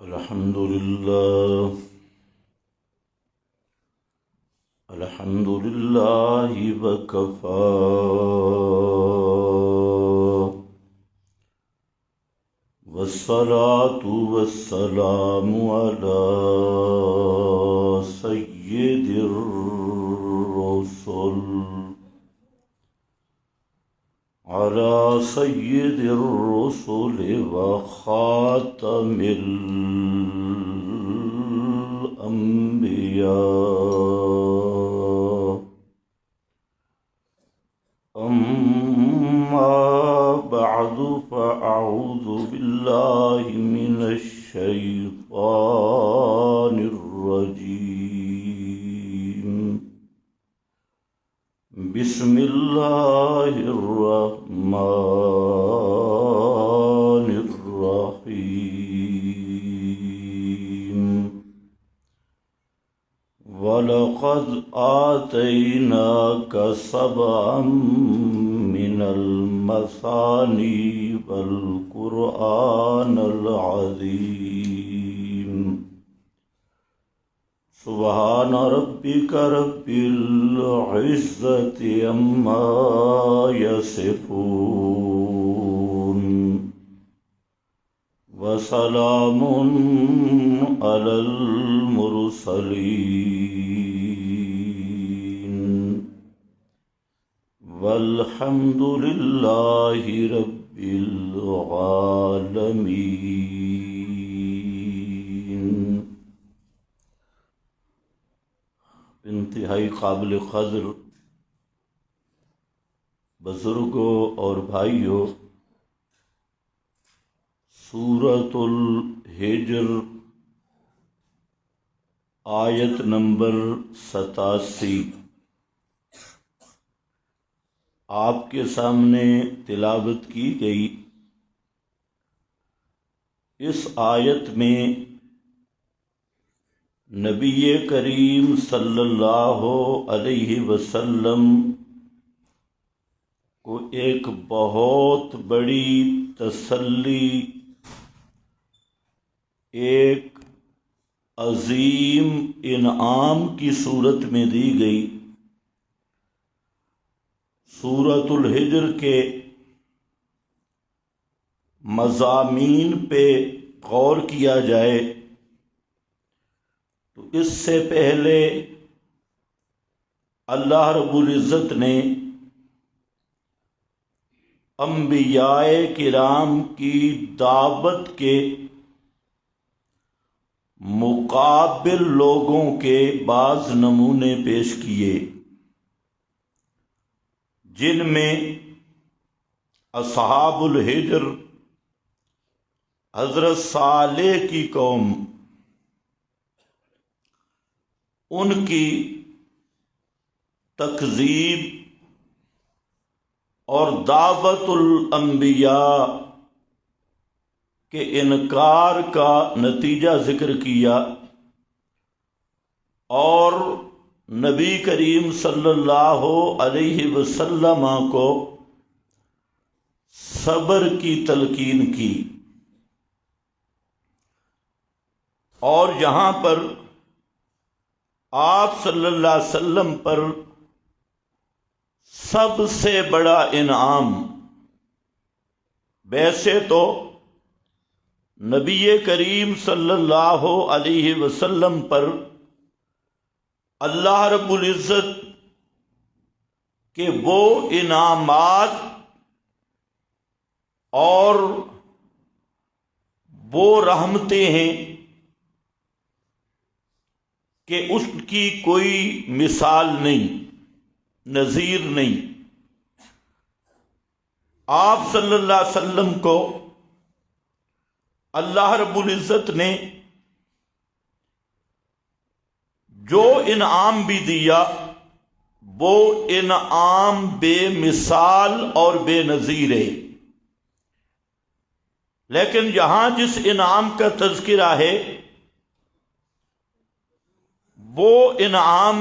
الحمد لله الحمد لله وكفى والصلاة والسلام على سيد الرسل وخاتم الأنبياء. أما بعد فأعوذ بالله من الشيطان الرجيم. بسم الله الرحمن الرحيم. وَلَقَدْ آتَيْنَاكَ سَبْعًا مِّنَ الْمَثَانِي وَالْقُرْآنَ الْعَظِيمَ. سبحان ربك رب العزة عما يصفون وسلام على المرسلين والحمد لله رب العالمين. انتہائی قابل قدر بزرگوں اور بھائیوں، سورۃ الحجر آیت نمبر 87 آپ کے سامنے تلاوت کی گئی. اس آیت میں نبی کریم صلی اللہ علیہ وسلم کو ایک بہت بڑی تسلی، ایک عظیم انعام کی صورت میں دی گئی. سورۃ الحجر کے مضامین پہ غور کیا جائے تو اس سے پہلے اللہ رب العزت نے انبیاء کرام کی دعوت کے مقابل لوگوں کے بعض نمونے پیش کیے، جن میں اصحاب الحجر حضرت صالح کی قوم، ان کی تکذیب اور دعوت الانبیاء کے انکار کا نتیجہ ذکر کیا، اور نبی کریم صلی اللہ علیہ وسلم کو صبر کی تلقین کی. اور یہاں پر آپ صلی اللہ علیہ وسلم پر سب سے بڑا انعام، ویسے تو نبی کریم صلی اللہ علیہ وسلم پر اللہ رب العزت کے وہ انعامات اور وہ رحمتیں ہیں کہ اس کی کوئی مثال نہیں، نظیر نہیں. آپ صلی اللہ علیہ وسلم کو اللہ رب العزت نے جو انعام بھی دیا وہ انعام بے مثال اور بے نظیر ہے. لیکن یہاں جس انعام کا تذکرہ ہے وہ انعام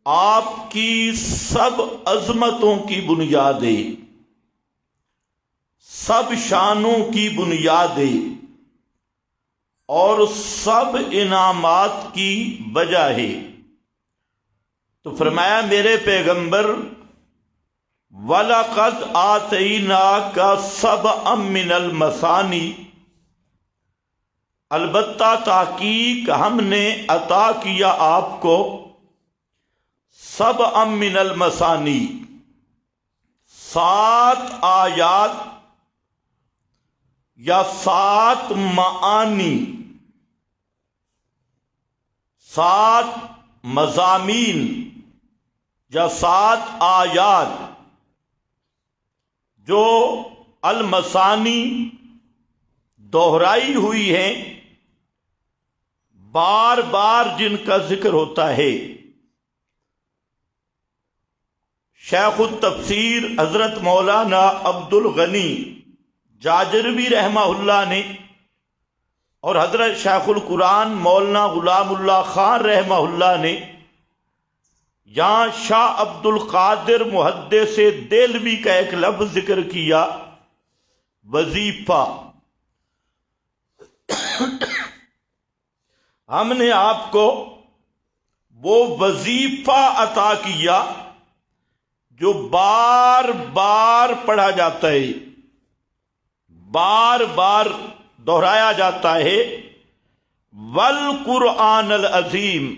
آپ کی سب عظمتوں کی بنیاد ہے، سب شانوں کی بنیاد ہے، اور سب انعامات کی وجہ ہے۔ تو فرمایا میرے پیغمبر وَلَقَدْ آتَيْنَاكَ سَبْعًا مِّنَ الْمَثَانِي، البتہ تحقیق ہم نے عطا کیا آپ کو سبعًا مِّنَ الْمَثَانِي، 7 آیات یا 7 معانی، 7 مضامین یا 7 آیات جو المثانی دہرائی ہوئی ہیں، بار بار جن کا ذکر ہوتا ہے۔ شیخ التفسیر حضرت مولانا عبد الغنی جاجروی رحمہ اللہ نے اور حضرت شیخ القرآن مولانا غلام اللہ خان رحمہ اللہ نے یہاں شاہ عبد القادر محدث دہلوی کا ایک لفظ ذکر کیا، وظیفہ۔ ہم نے آپ کو وہ وظیفہ عطا کیا جو بار بار پڑھا جاتا ہے، بار بار دہرایا جاتا ہے، والقرآن العظیم،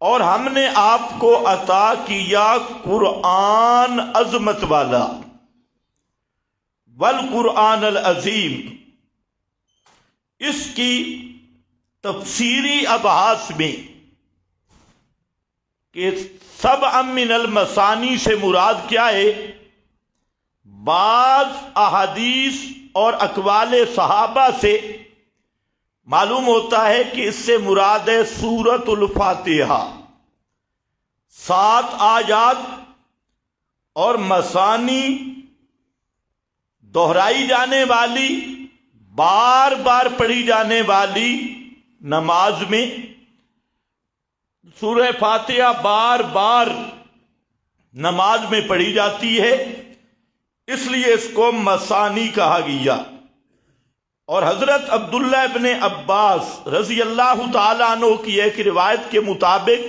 اور ہم نے آپ کو عطا کیا قرآن عظمت والا، والقرآن العظیم۔ اس کی تفسیری ابحاث میں کہ سبعًا من المثانی سے مراد کیا ہے، بعض احادیث اور اقوال صحابہ سے معلوم ہوتا ہے کہ اس سے مراد ہے سورۃ الفاتحہ، 7 آیات اور مثانی دہرائی جانے والی، بار بار پڑھی جانے والی نماز میں سورہ فاتحہ بار بار نماز میں پڑھی جاتی ہے، اس لیے اس کو مثانی کہا گیا۔ اور حضرت عبداللہ ابن عباس رضی اللہ تعالیٰ عنہ کی ایک روایت کے مطابق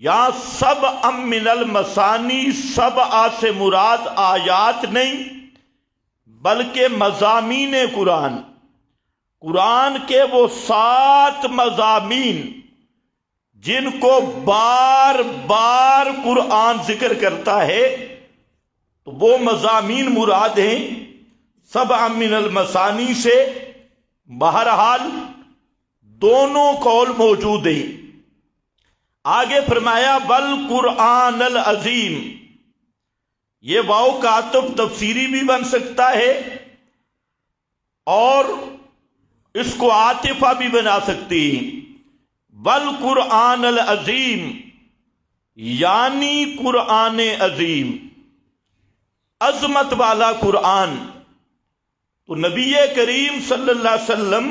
یہاں سبعًا من المثانی، 7 سے مراد آیات نہیں بلکہ مضامین قرآن، قرآن کے وہ 7 مضامین جن کو بار بار قرآن ذکر کرتا ہے، تو وہ مضامین مراد ہیں 7 من المثانی سے۔ بہرحال دونوں قول موجود ہیں۔ آگے فرمایا والقرآن العظیم، یہ واو کا عطف تفسیری بھی بن سکتا ہے اور اس کو عاطفہ بھی بنا سکتی ہیں۔ والقرآن العظیم یعنی قرآن عظیم، عظمت والا قرآن۔ تو نبی کریم صلی اللہ علیہ وسلم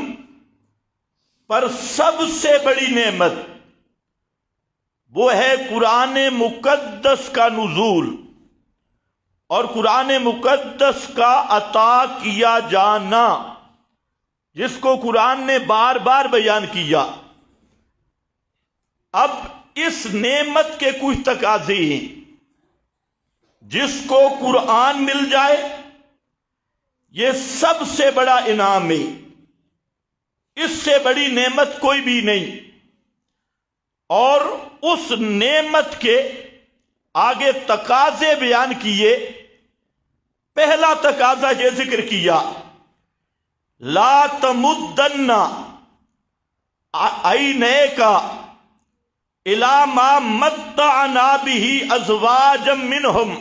پر سب سے بڑی نعمت وہ ہے قرآن مقدس کا نزول اور قرآن مقدس کا عطا کیا جانا، جس کو قرآن نے بار بار بیان کیا۔ اب اس نعمت کے کچھ تقاضے ہیں۔ جس کو قرآن مل جائے یہ سب سے بڑا انعام ہے، اس سے بڑی نعمت کوئی بھی نہیں۔ اور اس نعمت کے آگے تقاضے بیان کیے۔ پہلا تقاضا یہ ذکر کیا، لا تمدن عینیک الی ما متعنا بہ ازواجا منہم،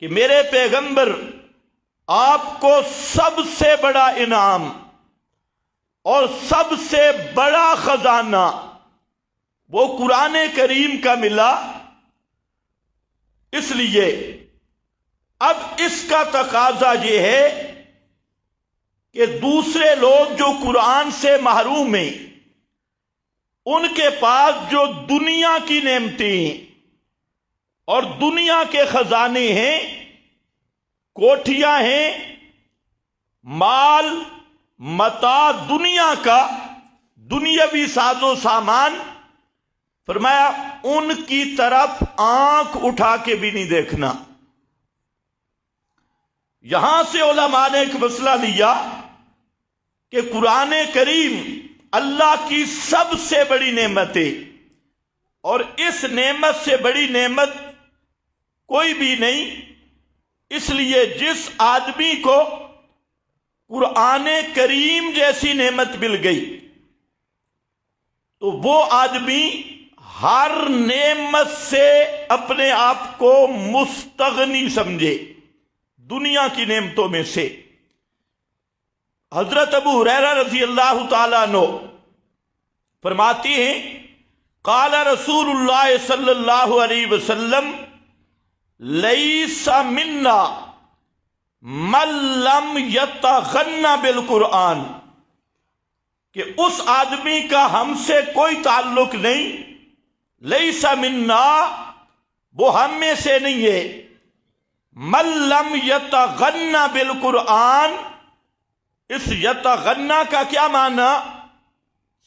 کہ میرے پیغمبر آپ کو سب سے بڑا انعام اور سب سے بڑا خزانہ وہ قرآن کریم کا ملا، اس لیے اب اس کا تقاضا یہ ہے کہ دوسرے لوگ جو قرآن سے محروم ہیں، ان کے پاس جو دنیا کی نعمتیں ہیں اور دنیا کے خزانے ہیں، کوٹھیاں ہیں، مال متاع دنیا کا، دنیاوی ساز و سامان، فرمایا ان کی طرف آنکھ اٹھا کے بھی نہیں دیکھنا۔ یہاں سے علماء نے ایک مسئلہ لیا کہ قرآن کریم اللہ کی سب سے بڑی نعمت ہے، اور اس نعمت سے بڑی نعمت کوئی بھی نہیں، اس لیے جس آدمی کو قرآن کریم جیسی نعمت مل گئی تو وہ آدمی ہر نعمت سے اپنے آپ کو مستغنی سمجھے، دنیا کی نعمتوں میں سے۔ حضرت ابو ہریرہ رضی اللہ تعالیٰ عنہ فرماتی ہیں قال رسول اللہ صلی اللہ علیہ وسلم لیس منا من لم یتغنى بالقرآن، کہ اس آدمی کا ہم سے کوئی تعلق نہیں، لیس منا وہ ہم میں سے نہیں ہے، من لم یتغنى بالقرآن۔ اس یتغنى کا کیا معنی؟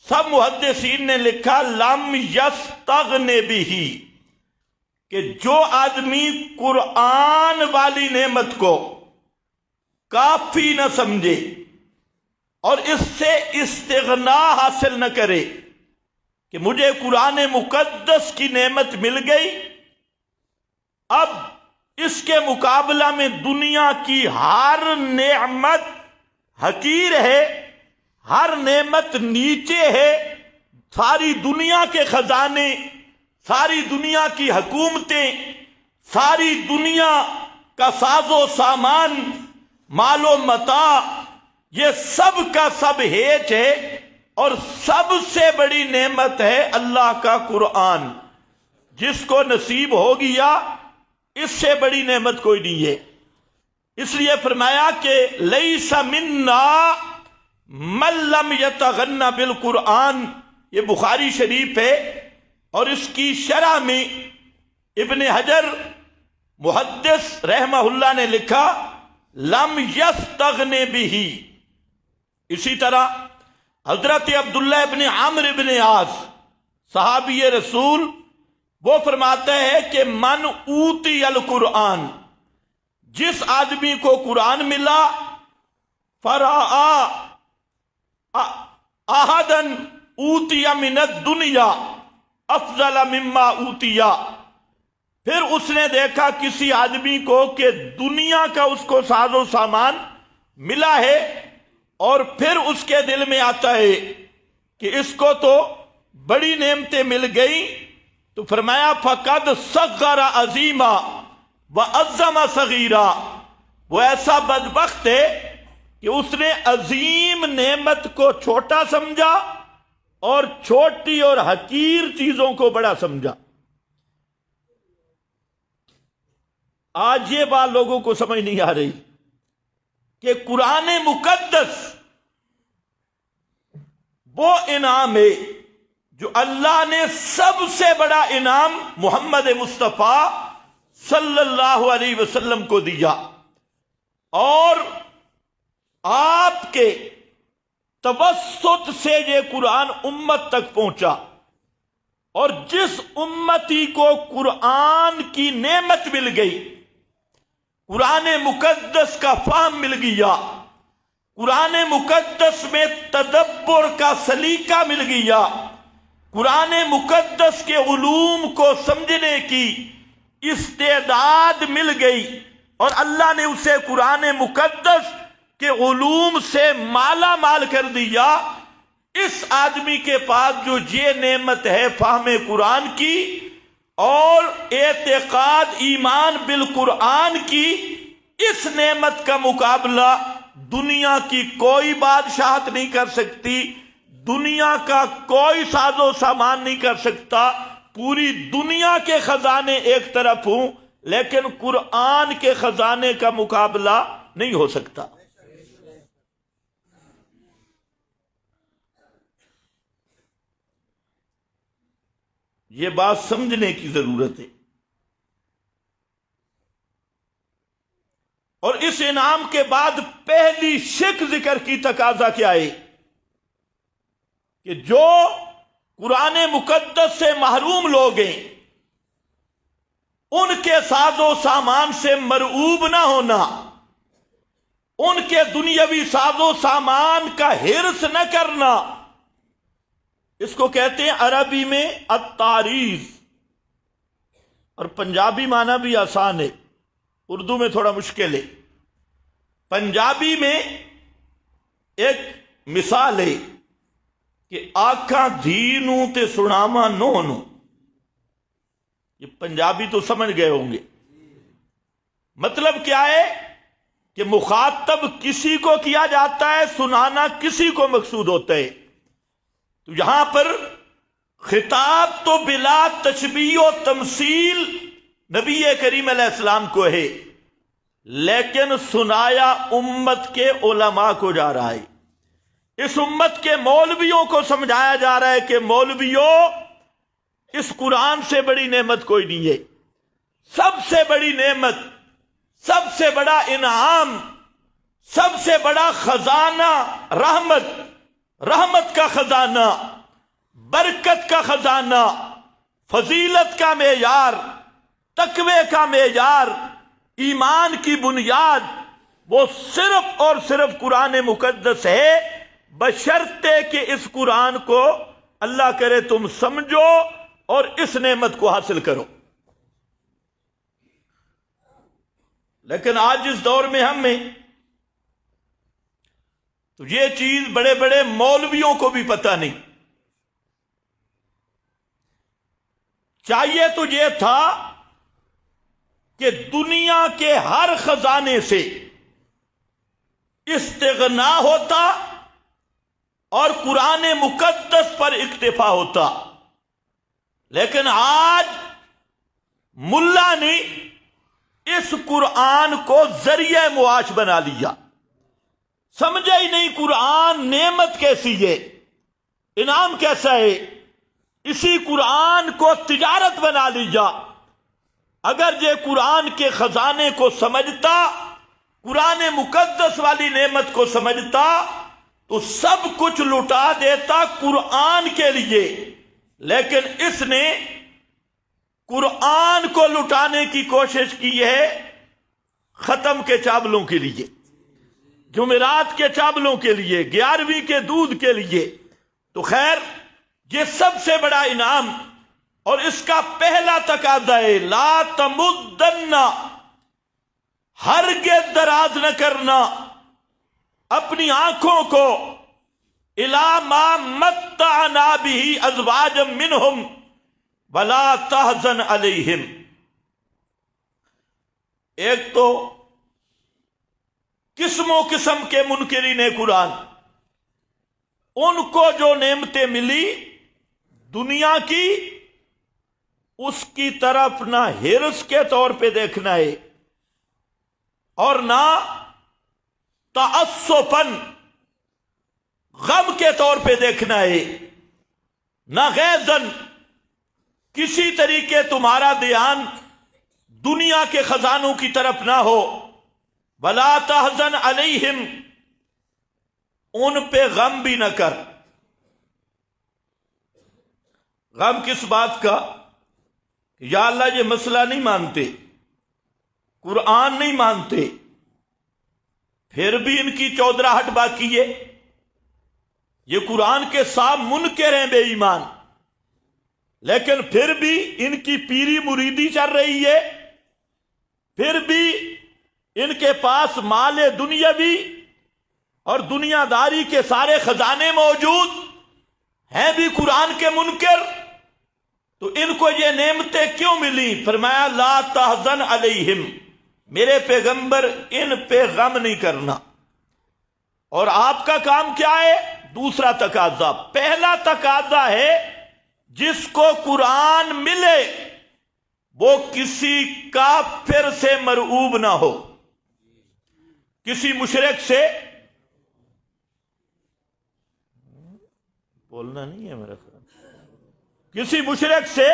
سب محدثین نے لکھا لم یستغن بہ، کہ جو آدمی قرآن والی نعمت کو کافی نہ سمجھے اور اس سے استغنا حاصل نہ کرے کہ مجھے قرآن مقدس کی نعمت مل گئی، اب اس کے مقابلہ میں دنیا کی ہر نعمت حقیر ہے، ہر نعمت نیچے ہے، ساری دنیا کے خزانے، ساری دنیا کی حکومتیں، ساری دنیا کا ساز و سامان، مال و متاع، یہ سب کا سب ہیچ ہے، اور سب سے بڑی نعمت ہے اللہ کا قرآن۔ جس کو نصیب ہو گیا اس سے بڑی نعمت کوئی نہیں ہے۔ اس لیے فرمایا کہ لیس منا من لم یتغنى بالقرآن، یہ بخاری شریف ہے، اور اس کی شرح میں ابن حجر محدث رحمہ اللہ نے لکھا لم یستغن بہ۔ اسی طرح حضرت عبداللہ ابن عمرو ابن عاص صحابی رسول، وہ فرماتے ہیں کہ من اوتی القرآن، جس آدمی کو قرآن ملا، فرآ احدا اوتی من الدنیا افضل مما اوتیا، پھر اس نے دیکھا کسی آدمی کو کہ دنیا کا اس کو ساز و سامان ملا ہے، اور پھر اس کے دل میں آتا ہے کہ اس کو تو بڑی نعمتیں مل گئیں، تو فرمایا فقد صغر عظیما وعظم صغیرا، وہ ایسا بدبخت ہے کہ اس نے عظیم نعمت کو چھوٹا سمجھا اور چھوٹی اور حقیر چیزوں کو بڑا سمجھا۔ آج یہ بات لوگوں کو سمجھ نہیں آ رہی کہ قرآن مقدس وہ انعام ہے جو اللہ نے سب سے بڑا انعام محمد مصطفیٰ صلی اللہ علیہ وسلم کو دیا، اور آپ کے توسط سے یہ قرآن امت تک پہنچا، اور جس امتی کو قرآن کی نعمت مل گئی، قرآن مقدس کا فہم مل گیا، قرآن مقدس میں تدبر کا سلیقہ مل گیا، قرآن مقدس کے علوم کو سمجھنے کی استعداد مل گئی، اور اللہ نے اسے قرآن مقدس کے علوم سے مالا مال کر دیا، اس آدمی کے پاس جو یہ نعمت ہے فہم قرآن کی اور اعتقاد ایمان بالقرآن کی، اس نعمت کا مقابلہ دنیا کی کوئی بادشاہت نہیں کر سکتی، دنیا کا کوئی ساز و سامان نہیں کر سکتا۔ پوری دنیا کے خزانے ایک طرف ہوں لیکن قرآن کے خزانے کا مقابلہ نہیں ہو سکتا۔ یہ بات سمجھنے کی ضرورت ہے، اور اس انعام کے بعد پہلی شک ذکر کی تقاضا کیا ہے کہ جو قرآن مقدس سے محروم لوگ ہیں ان کے ساز و سامان سے مرعوب نہ ہونا، ان کے دنیاوی ساز و سامان کا حرص نہ کرنا، اس کو کہتے ہیں عربی میں التعریض، اور پنجابی معنی بھی آسان ہے، اردو میں تھوڑا مشکل ہے۔ پنجابی میں ایک مثال ہے کہ آنکھاں دھی نوں تے سناواں نو نوں، یہ پنجابی تو سمجھ گئے ہوں گے۔ مطلب کیا ہے کہ مخاطب کسی کو کیا جاتا ہے، سنانا کسی کو مقصود ہوتا ہے۔ تو یہاں پر خطاب تو بلا تشبیہ و تمثیل نبی کریم علیہ السلام کو ہے، لیکن سنایا امت کے علماء کو جا رہا ہے، اس امت کے مولویوں کو سمجھایا جا رہا ہے کہ مولویوں، اس قرآن سے بڑی نعمت کوئی نہیں ہے، سب سے بڑی نعمت، سب سے بڑا انعام، سب سے بڑا خزانہ رحمت کا خزانہ، برکت کا خزانہ، فضیلت کا معیار، تقوی کا معیار، ایمان کی بنیاد، وہ صرف اور صرف قرآن مقدس ہے، بشرطے کہ اس قرآن کو اللہ کرے تم سمجھو اور اس نعمت کو حاصل کرو۔ لیکن آج اس دور میں ہم میں تو یہ چیز بڑے بڑے مولویوں کو بھی پتہ نہیں۔ چاہیے تو یہ تھا کہ دنیا کے ہر خزانے سے استغنا ہوتا اور قرآن مقدس پر اکتفا ہوتا، لیکن آج ملا نے اس قرآن کو ذریعہ معاش بنا لیا، سمجھا ہی نہیں قرآن نعمت کیسی ہے، انعام کیسا ہے، اسی قرآن کو تجارت بنا لیا۔ اگر یہ قرآن کے خزانے کو سمجھتا، قرآن مقدس والی نعمت کو سمجھتا تو سب کچھ لٹا دیتا قرآن کے لیے، لیکن اس نے قرآن کو لٹانے کی کوشش کی ہے ختم کے چاولوں کے لیے، جمعرات کے چاولوں کے لیے، 11ویں کے دودھ کے لیے۔ تو خیر، یہ سب سے بڑا انعام اور اس کا پہلا تقاضا ہے لا تمدن، ہرگز دراز نہ کرنا اپنی آنکھوں کو الی ما متعنا به ازواجا منہم ولا تحزن علیہم۔ ایک تو قسم و قسم کے منکرین قرآن، ان کو جو نعمتیں ملی دنیا کی، اس کی طرف نہ حرص کے طور پہ دیکھنا ہے اور نہ تعصفاً غم کے طور پہ دیکھنا ہے، نہ غیظاً کسی طریقے تمہارا دھیان دنیا کے خزانوں کی طرف نہ ہو۔ ولا تحزن علیہم، ان پہ غم بھی نہ کر۔ غم کس بات کا؟ یا اللہ یہ مسئلہ نہیں مانتے، قرآن نہیں مانتے، پھر بھی ان کی چودراہٹ باقی ہے، یہ قرآن کے صاحب منکر ہیں، بے ایمان، لیکن پھر بھی ان کی پیری مریدی چل رہی ہے، پھر بھی ان کے پاس مال دنیاوی اور دنیا داری کے سارے خزانے موجود ہیں، بھی قرآن کے منکر۔ تو ان کو یہ نعمتیں کیوں ملی؟ فرمایا لا تحزن علیہم، میرے پیغمبر ان پہ غم نہیں کرنا۔ اور آپ کا کام کیا ہے؟ دوسرا تقاضا۔ پہلا تقاضا ہے جس کو قرآن ملے وہ کسی کافر سے مرعوب نہ ہو، کسی مشرک سے، بولنا نہیں ہے میرا خیال، کسی مشرک سے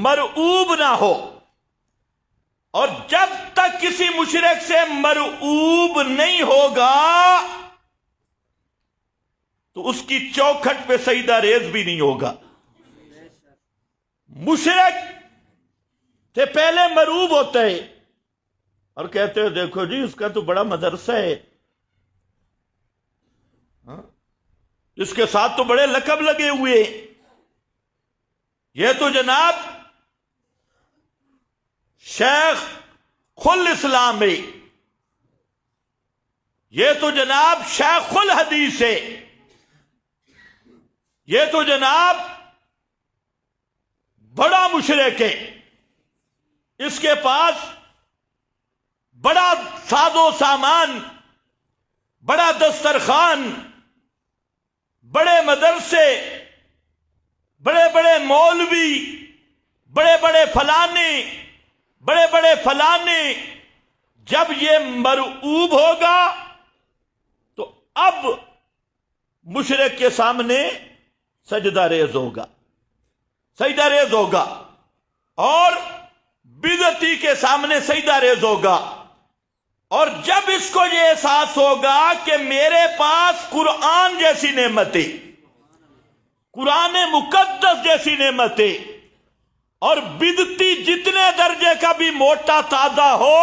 مرعوب نہ ہو۔ اور جب تک کسی مشرک سے مرعوب نہیں ہوگا تو اس کی چوکھٹ پہ سجدہ ریز بھی نہیں ہوگا۔ مشرک سے پہلے مرعوب ہوتا ہے اور کہتے ہیں دیکھو جی اس کا تو بڑا مدرسہ ہے، اس کے ساتھ تو بڑے لقب لگے ہوئے، یہ تو جناب شیخ الاسلام ہے، یہ تو جناب شیخ الحدیث ہے، یہ تو جناب بڑا مشرک ہے، اس کے پاس بڑا ساز و سامان، بڑا دسترخوان، بڑے مدرسے، بڑے بڑے مولوی، بڑے بڑے فلانے، بڑے بڑے فلانے۔ جب یہ مرعوب ہوگا تو اب مشرک کے سامنے سجدہ ریز ہوگا، سجدہ ریز ہوگا، اور بدعتی کے سامنے سجدہ ریز ہوگا۔ اور جب اس کو یہ احساس ہوگا کہ میرے پاس قرآن جیسی نعمت ہے، قرآن مقدس جیسی نعمت ہے، اور بدعتی جتنے درجے کا بھی موٹا تازہ ہو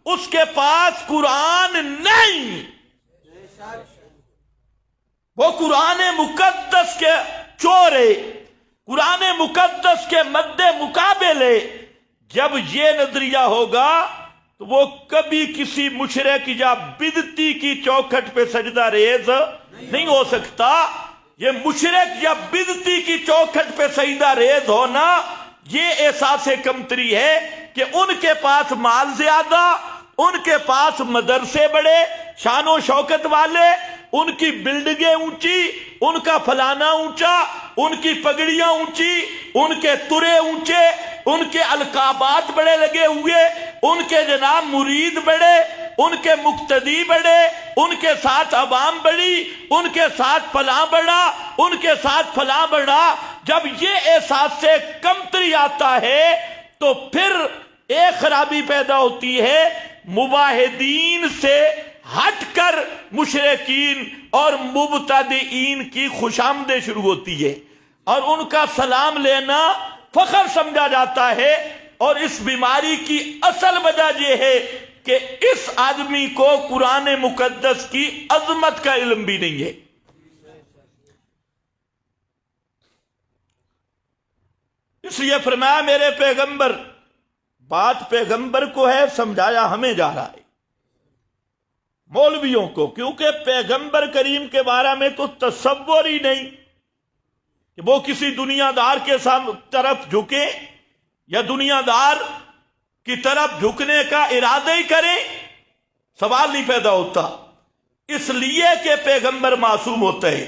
اس کے پاس قرآن نہیں، وہ قرآن مقدس کے چور ہے، قرآن مقدس کے مد مقابل ہے۔ جب یہ نظریہ ہوگا تو وہ کبھی کسی مشرک یا بدعتی کی چوکھٹ پہ سجدہ ریز نہیں ہو سکتا۔ یہ مشرک یا بدعتی کی چوکھٹ پہ سجدہ ریز ہونا یہ احساس کمتری ہے کہ ان کے پاس مال زیادہ، ان کے پاس مدرسے بڑے شان و شوکت والے، ان کی بلڈنگیں اونچی، ان کا فلانا اونچا، ان کی پگڑیاں اونچی، ان کے ترے اونچے، ان کے القابات بڑے لگے ہوئے، ان کے جناب مرید بڑے، ان کے مقتدی بڑے، ان کے ساتھ عوام بڑی، ان کے ساتھ فلاں بڑا، ان کے ساتھ فلاں بڑا۔ جب یہ احساس سے کمتری آتا ہے تو پھر ایک خرابی پیدا ہوتی ہے، مواحدین سے ہٹ کر مشرکین اور مبتدئین کی خوشامدیں شروع ہوتی ہے، اور ان کا سلام لینا فخر سمجھا جاتا ہے۔ اور اس بیماری کی اصل وجہ یہ ہے کہ اس آدمی کو قرآن مقدس کی عظمت کا علم بھی نہیں ہے۔ اس لیے فرمایا میرے پیغمبر، بات پیغمبر کو ہے، سمجھایا ہمیں جا رہا ہے، مولویوں کو، کیونکہ پیغمبر کریم کے بارے میں تو تصور ہی نہیں کہ وہ کسی دنیا دار کے طرف جھکے یا دنیا دار کی طرف جھکنے کا ارادہ ہی کریں، سوال نہیں پیدا ہوتا، اس لیے کہ پیغمبر معصوم ہوتا ہے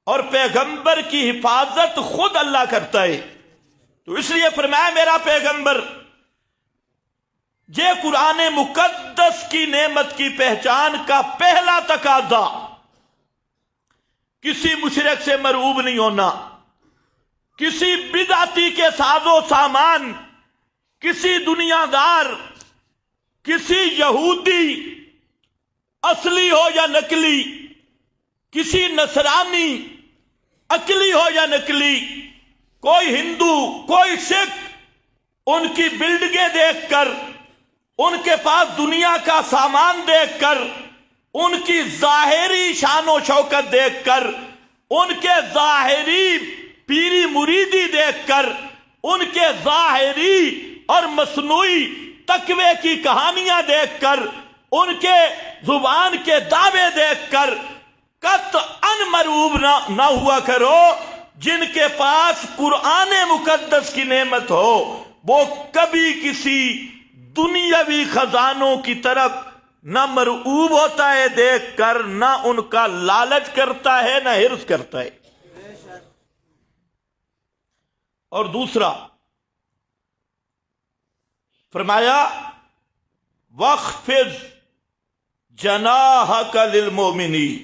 اور پیغمبر کی حفاظت خود اللہ کرتا ہے۔ تو اس لیے فرمایا میرا پیغمبر، یہ قرآن مقدس کی نعمت کی پہچان کا پہلا تقاضا کسی مشرک سے مرعوب نہیں ہونا، کسی بدعتی کے ساز و سامان، کسی دنیا دار، کسی یہودی اصلی ہو یا نقلی، کسی نصرانی عقلی ہو یا نقلی، کوئی ہندو، کوئی سکھ، ان کی بلڈنگیں دیکھ کر، ان کے پاس دنیا کا سامان دیکھ کر، ان کی ظاہری شان و شوکت دیکھ کر، ان کے ظاہری پیری مریدی دیکھ کر، ان کے ظاہری اور مصنوعی تقوی کی کہانیاں دیکھ کر، ان کے زبان کے دعوے دیکھ کر قطعاً مرعوب نہ ہوا کرو۔ جن کے پاس قرآن مقدس کی نعمت ہو وہ کبھی کسی دنیاوی خزانوں کی طرف نہ مرعوب ہوتا ہے دیکھ کر، نہ ان کا لالچ کرتا ہے، نہ حرص کرتا ہے۔ اور دوسرا فرمایا وَاخْفِضْ جَنَاحَكَ لِلْمُؤْمِنِينَ،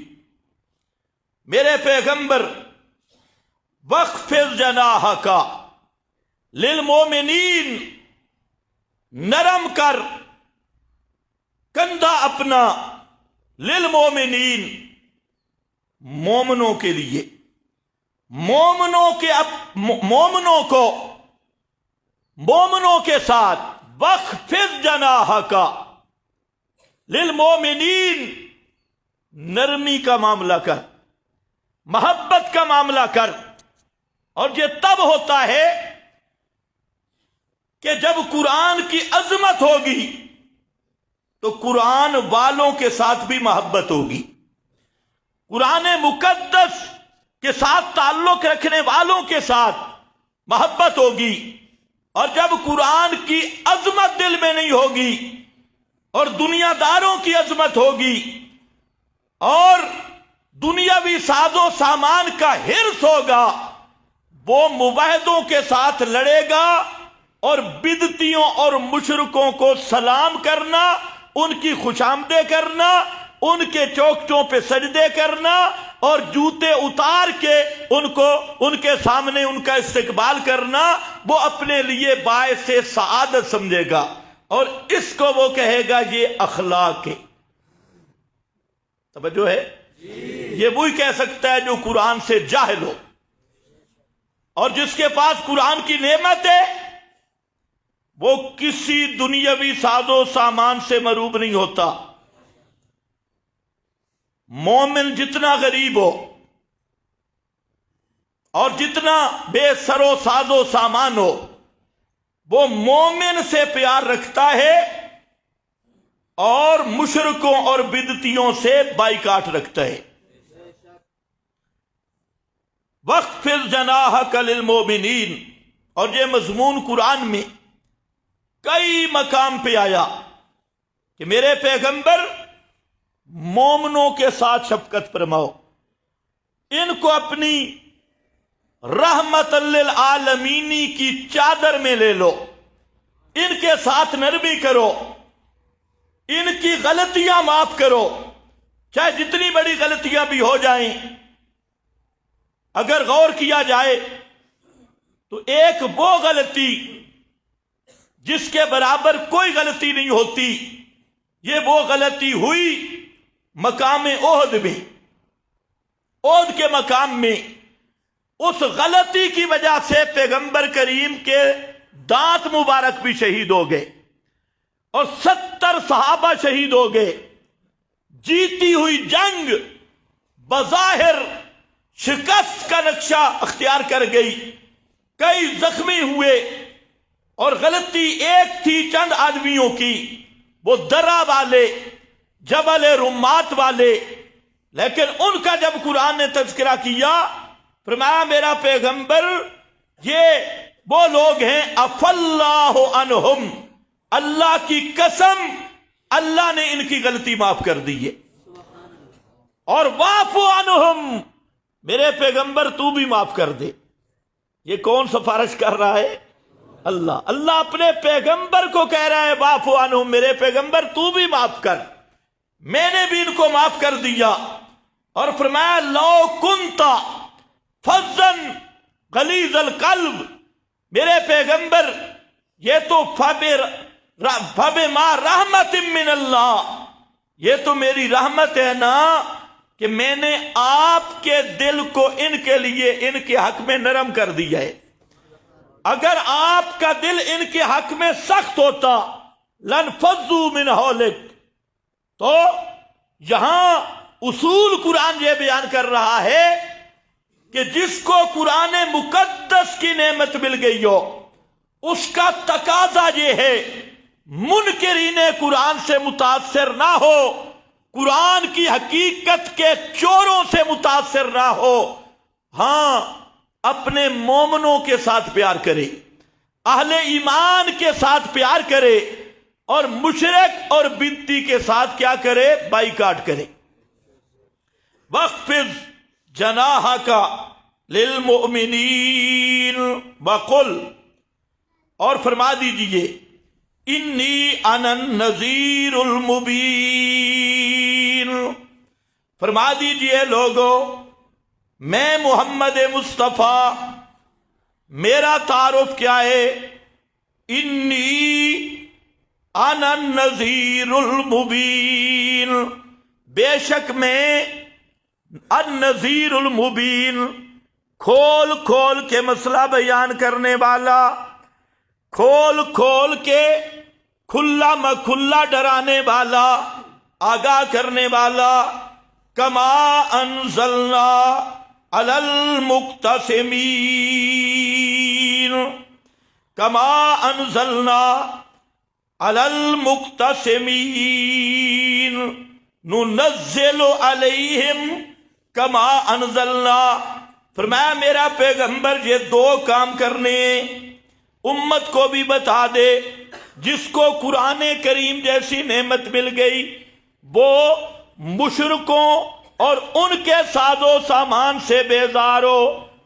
میرے پیغمبر وَاخْفِضْ جَنَاحَكَ لِلْمُؤْمِنِينَ، نرم کر کندھا اپنا للمومنین مومنوں کے لیے، مومنوں کے ساتھ وخفض جناحک للمومنین، نرمی کا معاملہ کر، محبت کا معاملہ کر۔ اور یہ تب ہوتا ہے کہ جب قرآن کی عظمت ہوگی تو قرآن والوں کے ساتھ بھی محبت ہوگی، قرآن مقدس کے ساتھ تعلق رکھنے والوں کے ساتھ محبت ہوگی۔ اور جب قرآن کی عظمت دل میں نہیں ہوگی اور دنیا داروں کی عظمت ہوگی اور دنیاوی ساز و سامان کا حرص ہوگا، وہ مباحدوں کے ساتھ لڑے گا اور بدعتیوں اور مشرکوں کو سلام کرنا، ان کی خوشامدیں کرنا، ان کے چوکٹوں پہ سجدے کرنا اور جوتے اتار کے ان کے سامنے ان کا استقبال کرنا، وہ اپنے لیے باعث سعادت سمجھے گا اور اس کو وہ کہے گا یہ اخلاق ہے۔ توجہ ہے؟ یہ وہی کہہ سکتا ہے جو قرآن سے جاہل ہو، اور جس کے پاس قرآن کی نعمت ہے وہ کسی دنیاوی ساز و سامان سے مروب نہیں ہوتا۔ مومن جتنا غریب ہو اور جتنا بے سر و ساز و سامان ہو، وہ مومن سے پیار رکھتا ہے اور مشرکوں اور بدعتیوں سے بائیکاٹ رکھتا ہے۔ وَاخْفِضْ جَنَاحَكَ لِلْمُؤْمِنِينَ، اور یہ مضمون قرآن میں کئی مقام پہ آیا کہ میرے پیغمبر مومنوں کے ساتھ شفقت فرماؤ، ان کو اپنی رحمت للعالمینی کی چادر میں لے لو، ان کے ساتھ نرمی کرو، ان کی غلطیاں معاف کرو، چاہے جتنی بڑی غلطیاں بھی ہو جائیں۔ اگر غور کیا جائے تو ایک وہ غلطی جس کے برابر کوئی غلطی نہیں ہوتی، یہ وہ غلطی ہوئی مقام احد میں، احد کے مقام میں۔ اس غلطی کی وجہ سے پیغمبر کریم کے دانت مبارک بھی شہید ہو گئے اور 70 صحابہ شہید ہو گئے۔ جیتی ہوئی جنگ بظاہر شکست کا نقشہ اختیار کر گئی، کئی زخمی ہوئے، اور غلطی ایک تھی چند آدمیوں کی، وہ درہ والے، جبل رمات والے۔ لیکن ان کا جب قرآن نے تذکرہ کیا، فرمایا میرا پیغمبر یہ وہ لوگ ہیں عفا اللہ عنہم، اللہ کی قسم اللہ نے ان کی غلطی معاف کر دی ہے، اور واعف عنہم، میرے پیغمبر تو بھی معاف کر دے۔ یہ کون سفارش کر رہا ہے؟ اللہ۔ اللہ اپنے پیغمبر کو کہہ رہا ہے واعف عنہم، میرے پیغمبر تو بھی معاف کر، میں نے بھی ان کو معاف کر دیا۔ اور فرمایا لو کنت فظا غلیظ القلب، میرے پیغمبر یہ تو فبما رحمت من اللہ، یہ تو میری رحمت ہے نا کہ میں نے آپ کے دل کو ان کے لیے ان کے حق میں نرم کر دیا ہے۔ اگر آپ کا دل ان کے حق میں سخت ہوتا لنفضوا من حولک، تو یہاں اصول قرآن یہ بیان کر رہا ہے کہ جس کو قرآن مقدس کی نعمت مل گئی ہو، اس کا تقاضا یہ ہے منکرین قرآن سے متاثر نہ ہو، قرآن کی حقیقت کے چوروں سے متاثر نہ ہو، ہاں اپنے مومنوں کے ساتھ پیار کرے، اہل ایمان کے ساتھ پیار کرے، اور مشرک اور بدعتی کے ساتھ کیا کرے؟ بائیکاٹ کرے۔ وَاخْفِضْ جَنَاحَكَ لِلْمُؤْمِنِينَ وَقُلْ، اور فرما دیجئے انی انا النذیر المبین، فرما دیجئے لوگو میں محمد مصطفیٰ، میرا تعارف کیا ہے؟ انی انا النذیر المبین، بے شک میں النذیر المبین، کھول کھول کے مسئلہ بیان کرنے والا، کھول کھول کے کھلا مکھلا ڈرانے والا، آگاہ کرنے والا، کما انزلنا علی المقتسمین، کما انزلنا علی المقتسمین ننزل علیہم کما انزلنا۔ فرمایا میرا پیغمبر یہ دو کام کرنے امت کو بھی بتا دے، جس کو قرآن کریم جیسی نعمت مل گئی وہ مشرکوں اور ان کے ساز و سامان سے بیزار ہو،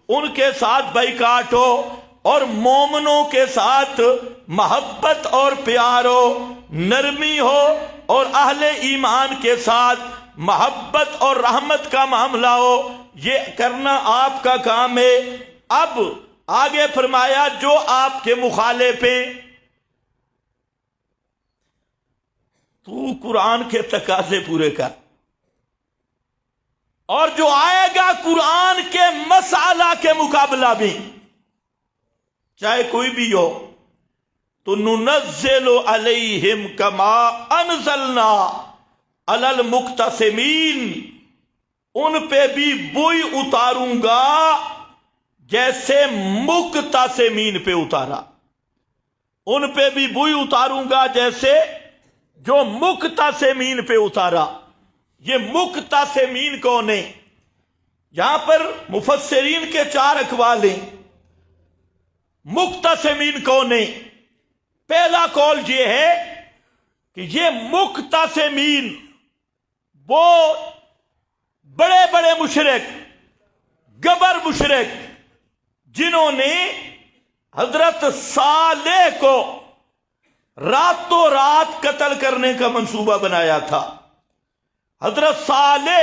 ان کے ساتھ بائیکاٹ ہو، اور مومنوں کے ساتھ محبت اور پیار ہو، نرمی ہو، اور اہل ایمان کے ساتھ محبت اور رحمت کا معاملہ ہو، یہ کرنا آپ کا کام ہے۔ اب آگے فرمایا جو آپ کے مخالف ہیں، تو قرآن کے تقاضے پورے کر، اور جو آئے گا قرآن کے مسئلہ کے مقابلہ بھی، چاہے کوئی بھی ہو، تو ننزل علیہم کما انزلنا علی المقتسمین، ان پہ بھی وہی اتاروں گا جیسے مقتسمین پہ اتارا، ان پہ بھی وہی اتاروں گا جیسے جو مقتسمین پہ اتارا۔ یہ مقتسمین کون ہیں؟ یہاں پر مفسرین کے چار اقوال ہیں۔ مقتسمین کون ہیں؟ پہلا قول یہ ہے کہ یہ مقتسمین وہ بڑے بڑے مشرک، گبر مشرک، جنہوں نے حضرت صالح کو راتوں رات قتل کرنے کا منصوبہ بنایا تھا۔ حضرت صالح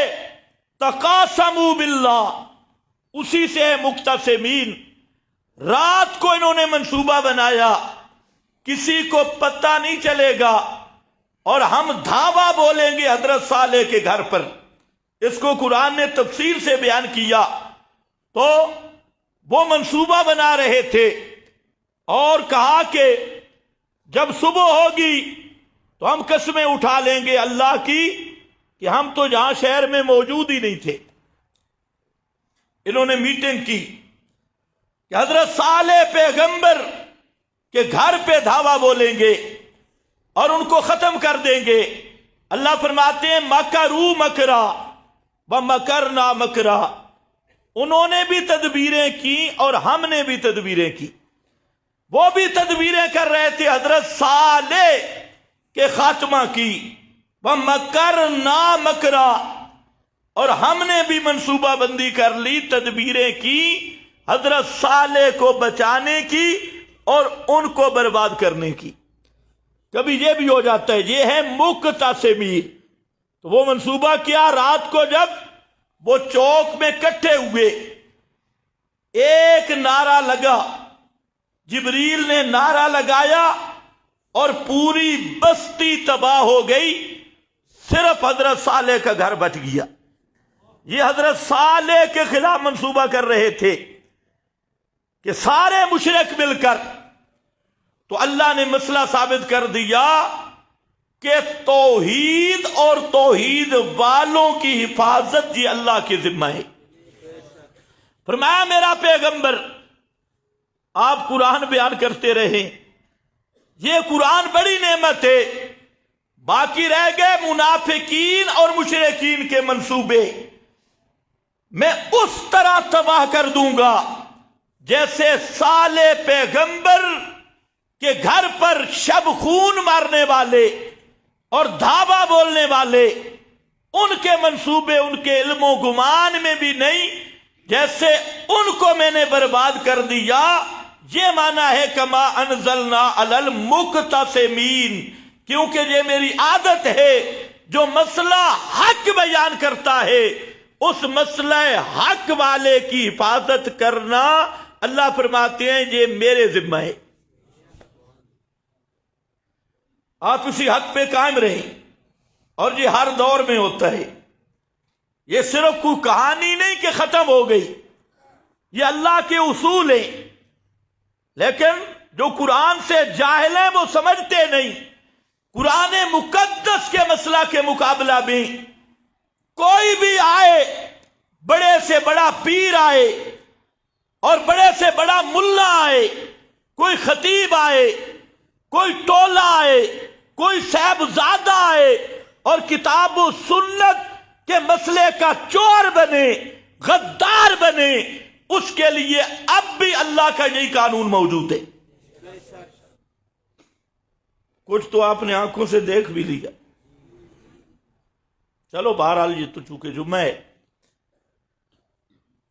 تقاسموا باللہ، اسی سے مقتسمین، رات کو انہوں نے منصوبہ بنایا، کسی کو پتہ نہیں چلے گا، اور ہم دھاوا بولیں گے حضرت صالح کے گھر پر۔ اس کو قرآن نے تفصیل سے بیان کیا۔ تو وہ منصوبہ بنا رہے تھے اور کہا کہ جب صبح ہوگی تو ہم قسمیں اٹھا لیں گے اللہ کی کہ ہم تو جہاں شہر میں موجود ہی نہیں تھے۔ انہوں نے میٹنگ کی کہ حضرت صالح پیغمبر کے گھر پہ دھاوا بولیں گے اور ان کو ختم کر دیں گے۔ اللہ فرماتے ہیں مکروا مکرا ومکرنا مکرا، انہوں نے بھی تدبیریں کی اور ہم نے بھی تدبیریں کی۔ وہ بھی تدبیریں کر رہے تھے حضرت صالح کے خاتمہ کی، ومکرنا مکرا، اور ہم نے بھی منصوبہ بندی کر لی، تدبیریں کی حضرت صالح کو بچانے کی اور ان کو برباد کرنے کی۔ کبھی یہ بھی ہو جاتا ہے، یہ ہے مقتسمین۔ تو وہ منصوبہ کیا؟ رات کو جب وہ چوک میں کٹھے ہوئے، ایک نعرہ لگا، جبریل نے نعرہ لگایا اور پوری بستی تباہ ہو گئی، صرف حضرت صالح کا گھر بچ گیا۔ یہ حضرت صالح کے خلاف منصوبہ کر رہے تھے کہ سارے مشرک مل کر، تو اللہ نے مسئلہ ثابت کر دیا کہ توحید اور توحید والوں کی حفاظت یہ اللہ کی ذمہ ہے۔ فرمایا میرا پیغمبر آپ قرآن بیان کرتے رہے، یہ قرآن بڑی نعمت ہے، باقی رہ گئے منافقین اور مشرکین کے منصوبے، میں اس طرح تباہ کر دوں گا جیسے صالح پیغمبر کے گھر پر شب خون مارنے والے اور دھاوا بولنے والے، ان کے منصوبے ان کے علم و گمان میں بھی نہیں، جیسے ان کو میں نے برباد کر دیا۔ یہ معنی ہے کما انزلنا علی المقتسمین، کیونکہ یہ میری عادت ہے، جو مسئلہ حق بیان کرتا ہے اس مسئلہ حق والے کی حفاظت کرنا، اللہ فرماتے ہیں یہ میرے ذمہ ہے۔ آپ اسی حق پہ قائم رہیں، اور یہ ہر دور میں ہوتا ہے۔ یہ صرف کوئی کہانی نہیں کہ ختم ہو گئی، یہ اللہ کے اصول ہیں، لیکن جو قرآن سے جاہل ہیں وہ سمجھتے نہیں۔ قرآن مقدس کے مسئلہ کے مقابلہ میں کوئی بھی آئے، بڑے سے بڑا پیر آئے اور بڑے سے بڑا ملا آئے، کوئی خطیب آئے، کوئی ٹولہ آئے، کوئی صاحبزادہ آئے اور کتاب و سنت کے مسئلے کا چور بنے، غدار بنے، اس کے لیے اب بھی اللہ کا یہی قانون موجود ہے۔ کچھ تو آپ نے آنکھوں سے دیکھ بھی لیا۔ چلو بہرحال یہ تو چونکہ جمعہ ہے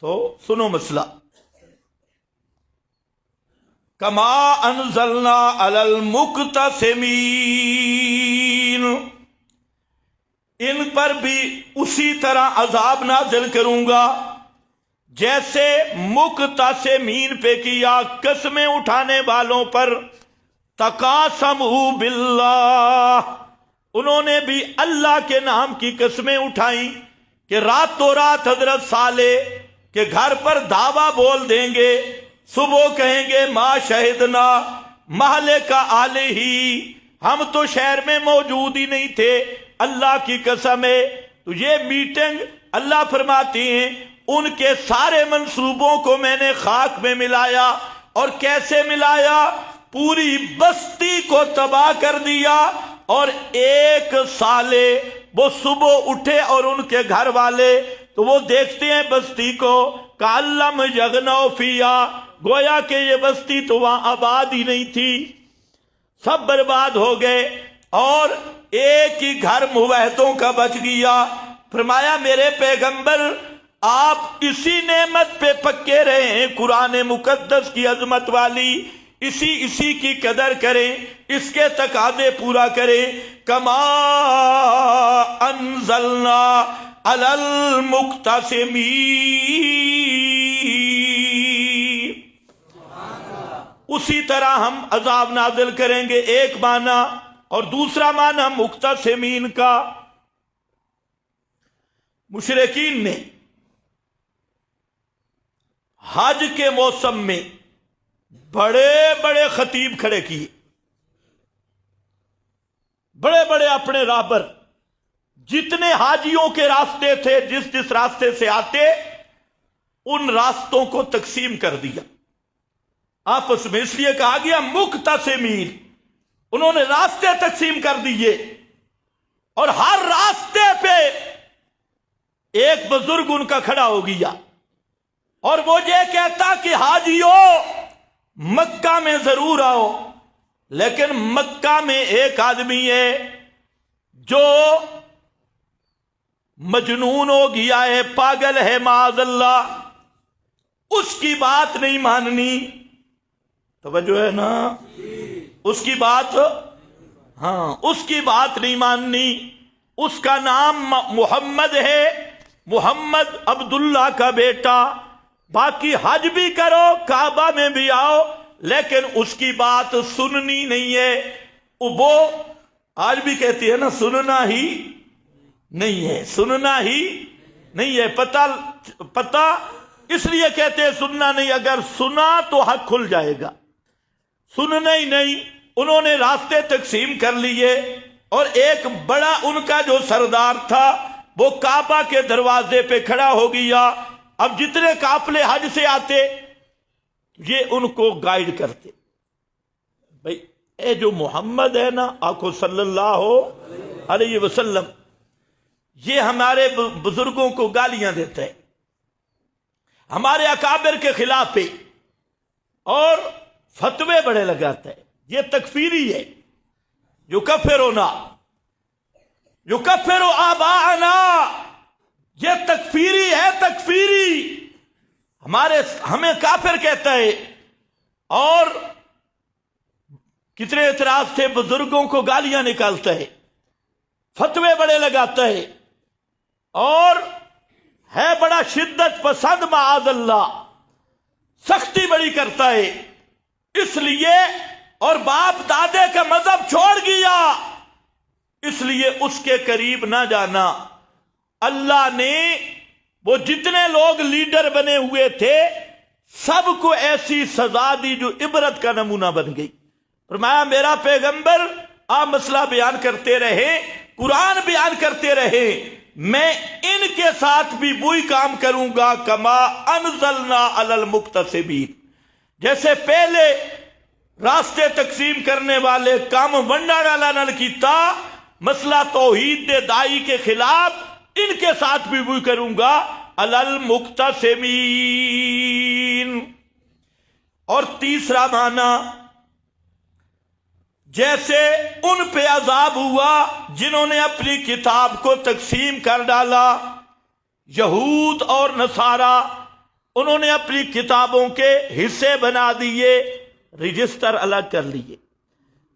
تو سنو مسئلہ۔ کما انزلنا علی المقتسمین، ان پر بھی اسی طرح عذاب نازل کروں گا جیسے مقتسمین پہ کیا، قسمیں اٹھانے والوں پر۔ تقاسموا باللہ، انہوں نے بھی اللہ کے نام کی قسمیں اٹھائیں کہ راتوں رات حضرت صالح کے گھر پر دعویٰ بول دیں گے، صبح کہیں گے ما شہدنا مہلک اہلہ، ہم تو شہر میں موجود ہی نہیں تھے، اللہ کی قسم ہے۔ تو یہ میٹنگ اللہ فرماتی ہیں ان کے سارے منصوبوں کو میں نے خاک میں ملایا، اور کیسے ملایا؟ پوری بستی کو تباہ کر دیا، اور ایک سالے وہ صبح اٹھے اور ان کے گھر والے تو وہ دیکھتے ہیں بستی کو، کَعَلَّمْ يَغْنَوْا فِيهَا، گویا کہ یہ بستی تو وہاں آباد ہی نہیں تھی، سب برباد ہو گئے، اور ایک ہی گھر موحدوں کا بچ گیا۔ فرمایا میرے پیغمبر آپ اسی نعمت پہ پکے رہے ہیں، قرآن مقدس کی عظمت والی، اسی کی قدر کریں، اس کے تقاضے پورا کریں۔ کما انزلنا علی المقتسمین، اسی طرح ہم عذاب نازل کریں گے، ایک معنی۔ اور دوسرا معنی مقتسمین کا، مشرکین نے حج کے موسم میں بڑے بڑے خطیب کھڑے کیے، بڑے بڑے اپنے رہبر، جتنے حاجیوں کے راستے تھے، جس راستے سے آتے ان راستوں کو تقسیم کر دیا آپس میں، اس لیے کہا گیا مقتسمین، انہوں نے راستے تقسیم کر دیے، اور ہر راستے پہ ایک بزرگ ان کا کھڑا ہو گیا، اور وہ یہ کہتا کہ حاجیوں مکہ میں ضرور آؤ، لیکن مکہ میں ایک آدمی ہے جو مجنون ہو گیا ہے، پاگل ہے معاذ اللہ، اس کی بات نہیں ماننی۔ توجہ ہے نا؟ اس کی بات، ہاں اس کی بات نہیں ماننی۔ اس کا نام محمد ہے، محمد عبداللہ کا بیٹا، باقی حج بھی کرو، کعبہ میں بھی آؤ، لیکن اس کی بات سننی نہیں ہے۔ وہ آج بھی کہتی ہے نا سننا ہی نہیں ہے، سننا ہی نہیں ہے، پتہ اس لیے کہتے ہیں سننا نہیں، اگر سنا تو حق کھل جائے گا، سننا ہی نہیں۔ انہوں نے راستے تقسیم کر لیے، اور ایک بڑا ان کا جو سردار تھا وہ کعبہ کے دروازے پہ کھڑا ہو گیا۔ اب جتنے قافلے حج سے آتے یہ ان کو گائیڈ کرتے، بھئی اے جو محمد ہے نا آقا صلی اللہ علیہ وسلم، یہ ہمارے بزرگوں کو گالیاں دیتا ہے، ہمارے اکابر کے خلاف ہے، اور فتوے بڑے لگاتا ہے، یہ تکفیری ہے، یکفرنا یکفر آباءنا، یہ تکفیری ہے، تکفیری، ہمیں کافر کہتا ہے۔ اور کتنے اعتراض سے بزرگوں کو گالیاں نکالتا ہے، فتوے بڑے لگاتا ہے، اور ہے بڑا شدت پسند معاذ اللہ، سختی بڑی کرتا ہے۔ اس لیے اور باپ دادے کا مذہب چھوڑ گیا، اس لیے اس کے قریب نہ جانا۔ اللہ نے وہ جتنے لوگ لیڈر بنے ہوئے تھے سب کو ایسی سزا دی جو عبرت کا نمونہ بن گئی۔ فرمایا میرا پیغمبر آپ مسئلہ بیان کرتے رہے، قرآن بیان کرتے رہے، میں ان کے ساتھ بھی وہی کام کروں گا کما انزلنا علی المقتصبین، جیسے پہلے راستے تقسیم کرنے والے کام ونڈا ڈالا نل کیتا، مسئلہ توحید دے دائی کے خلاف، ان کے ساتھ بھی وہی کروں گا علی المقتصبین۔ اور تیسرا معنی، جیسے ان پہ عذاب ہوا جنہوں نے اپنی کتاب کو تقسیم کر ڈالا، یہود اور نصارہ، انہوں نے اپنی کتابوں کے حصے بنا دیے، رجسٹر الگ کر لیے،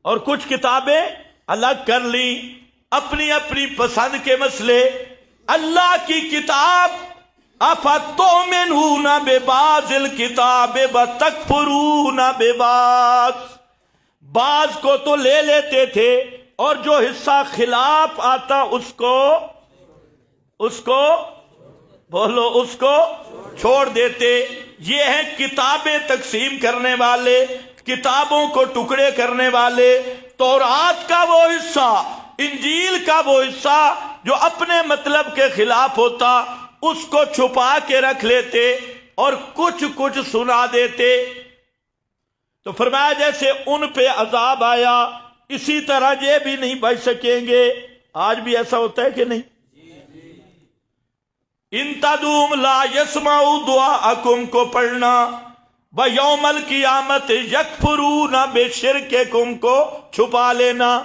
اور کچھ کتابیں الگ کر لیں، اپنی اپنی پسند کے مسئلے۔ اللہ کی کتاب افتؤمنون ببعض الکتاب وتکفرون ببعض، بعض کو تو لے لیتے تھے اور جو حصہ خلاف آتا اس کو بولو اس کو چھوڑ دیتے۔ یہ ہیں کتابیں تقسیم کرنے والے، کتابوں کو ٹکڑے کرنے والے۔ تورات کا وہ حصہ، انجیل کا وہ حصہ جو اپنے مطلب کے خلاف ہوتا اس کو چھپا کے رکھ لیتے اور کچھ کچھ سنا دیتے۔ تو فرمایا جیسے ان پہ عذاب آیا اسی طرح یہ بھی نہیں بچ سکیں گے۔ آج بھی ایسا ہوتا ہے کہ نہیں؟ ان تدوم لا یسمعوا دعاءکم کو پڑھنا، ویوم القیامت یکفرون بشرککم کو چھپا لینا۔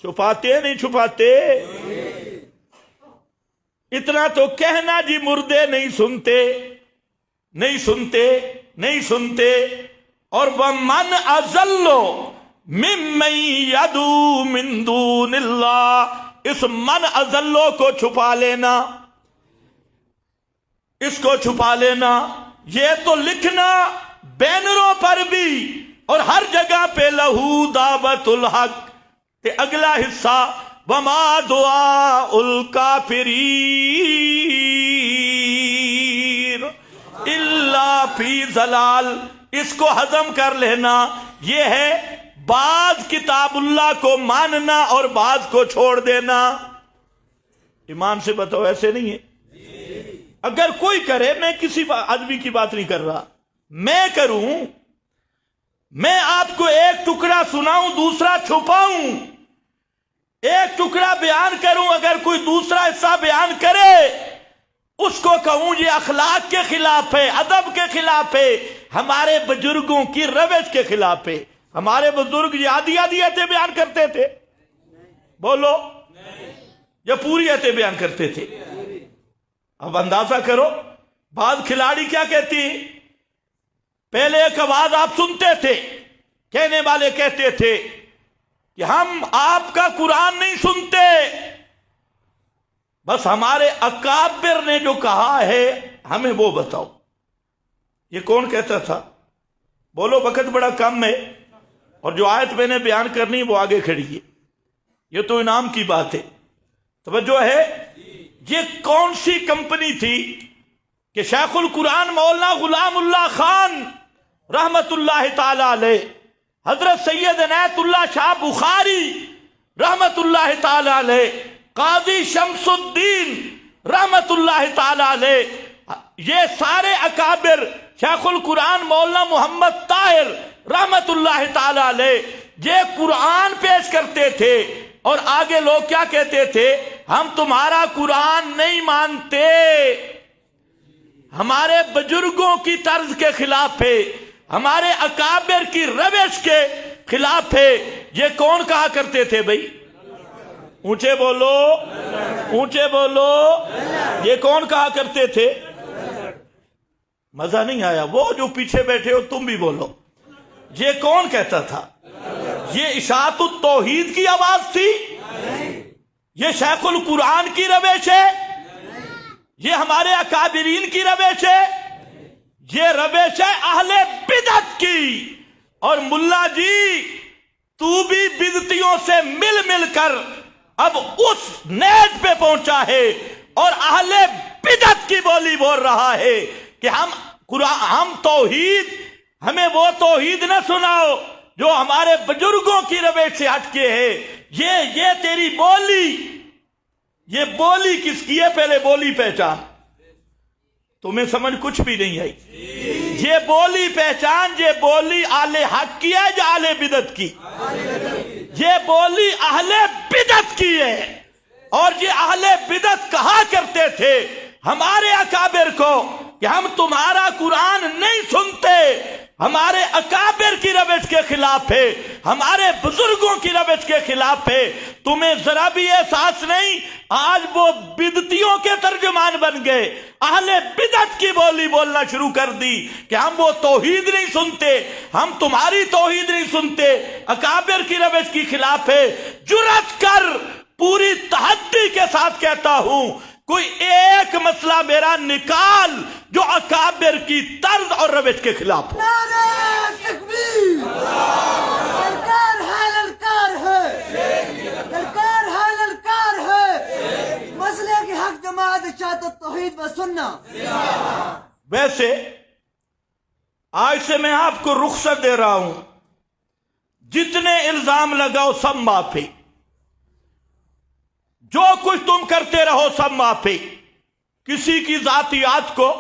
چھپاتے نہیں چھپاتے؟ اتنا تو کہنا جی مردے نہیں سنتے، نہیں سنتے، نہیں سنتے۔ اور وَمَنْ أَضَلُّ مِمَّن يَدْعُو مِن دُونِ اللَّهِ، اس من اضلو کو چھپا لینا، اس کو چھپا لینا۔ یہ تو لکھنا بینروں پر بھی اور ہر جگہ پہ لہو دعوت الحق۔ تے اگلا حصہ وَمَا دُعَاءُ الْكَافِرِينَ إِلَّا فِي ضَلَالٍ، اس کو ہضم کر لینا۔ یہ ہے بعض کتاب اللہ کو ماننا اور بعض کو چھوڑ دینا۔ ایمان سے بتاؤ ایسے نہیں ہے؟ اگر کوئی کرے، میں کسی آدمی کی بات نہیں کر رہا، میں کروں، میں آپ کو ایک ٹکڑا سناؤں دوسرا چھپاؤں، ایک ٹکڑا بیان کروں اگر کوئی دوسرا حصہ بیان کرے، اس کو کہوں یہ اخلاق کے خلاف ہے، ادب کے خلاف ہے، ہمارے بزرگوں کی روش کے خلاف ہے۔ ہمارے بزرگ یہ آدھی آدھی ایتیں بیان کرتے تھے، بولو، یا پوری ایتیں بیان کرتے تھے؟ اب اندازہ کرو بعض کھلاڑی کیا کہتی ہیں، پہلے ایک آواز آپ سنتے تھے، کہنے والے کہتے تھے کہ ہم آپ کا قرآن نہیں سنتے، بس ہمارے اکابر نے جو کہا ہے ہمیں وہ بتاؤ۔ یہ کون کہتا تھا؟ بولو، وقت بڑا کم ہے اور جو آیت میں نے بیان کرنی وہ آگے کھڑی ہے، یہ تو انعام کی بات ہے۔ توجہ ہے؟ یہ کون سی کمپنی تھی کہ شیخ القرآن مولانا غلام اللہ خان رحمت اللہ تعالی علیہ، حضرت سید عنایت اللہ شاہ بخاری رحمت اللہ تعالی علیہ، قاضی شمس الدین رحمت اللہ تعالی علیہ، یہ سارے اکابر، شیخ القرآن مولانا محمد طاہر رحمت اللہ تعالی علیہ، یہ قرآن پیش کرتے تھے اور آگے لوگ کیا کہتے تھے؟ ہم تمہارا قرآن نہیں مانتے، ہمارے بزرگوں کی طرز کے خلاف ہے، ہمارے اکابر کی روش کے خلاف ہے۔ یہ کون کہا کرتے تھے بھائی؟ اونچے بولو، اونچے بولو، یہ کون کہا کرتے تھے؟ مزہ نہیں آیا؟ وہ جو پیچھے بیٹھے ہو تم بھی بولو، یہ کون کہتا تھا؟ یہ اشاعت التوحید کی آواز تھی؟ یہ شیخ القرآن کی روش ہے؟ یہ ہمارے اکابرین کی روش ہے؟ یہ روش ہے اہل بدعت کی، اور ملا جی تو بھی بدعتیوں سے مل مل کر اب اس نیز پہ پہنچا ہے اور اہل بدعت کی بولی بول رہا ہے کہ ہم توحید، ہمیں وہ توحید نہ سناؤ جو ہمارے بزرگوں کی روش سے ہٹ کے ہے. یہ تیری بولی، یہ بولی کس کی ہے؟ پہلے بولی پہچان. تمہیں سمجھ کچھ بھی نہیں آئی. یہ بولی پہچان، یہ بولی اہل حق کی ہے یا اہل بدعت کی؟ یہ بولی اہل بدعت کی ہے. اور یہ اہل بدعت کہا کرتے تھے ہمارے اکابر کو کہ ہم تمہارا قرآن نہیں سنتے، ہمارے اکابر کی روش کے خلاف ہے، ہمارے بزرگوں کی روش کے خلاف ہے. تمہیں ذرا بھی احساس نہیں؟ آج وہ بدعتیوں کے ترجمان بن گئے، اہل بدعت کی بولی بولنا شروع کر دی کہ ہم وہ توحید نہیں سنتے، ہم تمہاری توحید نہیں سنتے، اکابر کی روش کی خلاف ہے. جرأت کر، پوری تحدی کے ساتھ کہتا ہوں، کوئی ایک مسئلہ میرا نکال جو اکابر کی طرز اور روش کے خلاف ہو. نعرہ تکبیر! للکار ہے، للکار ہے، للکار ہے، للکار ہے. مسئلے کی حق جماعت چاہتا توحید و سننا. ویسے آج سے میں آپ کو رخصت دے رہا ہوں، جتنے الزام لگاؤ سب معافی، جو کچھ تم کرتے رہو سب معافی. کسی کی ذاتیات کو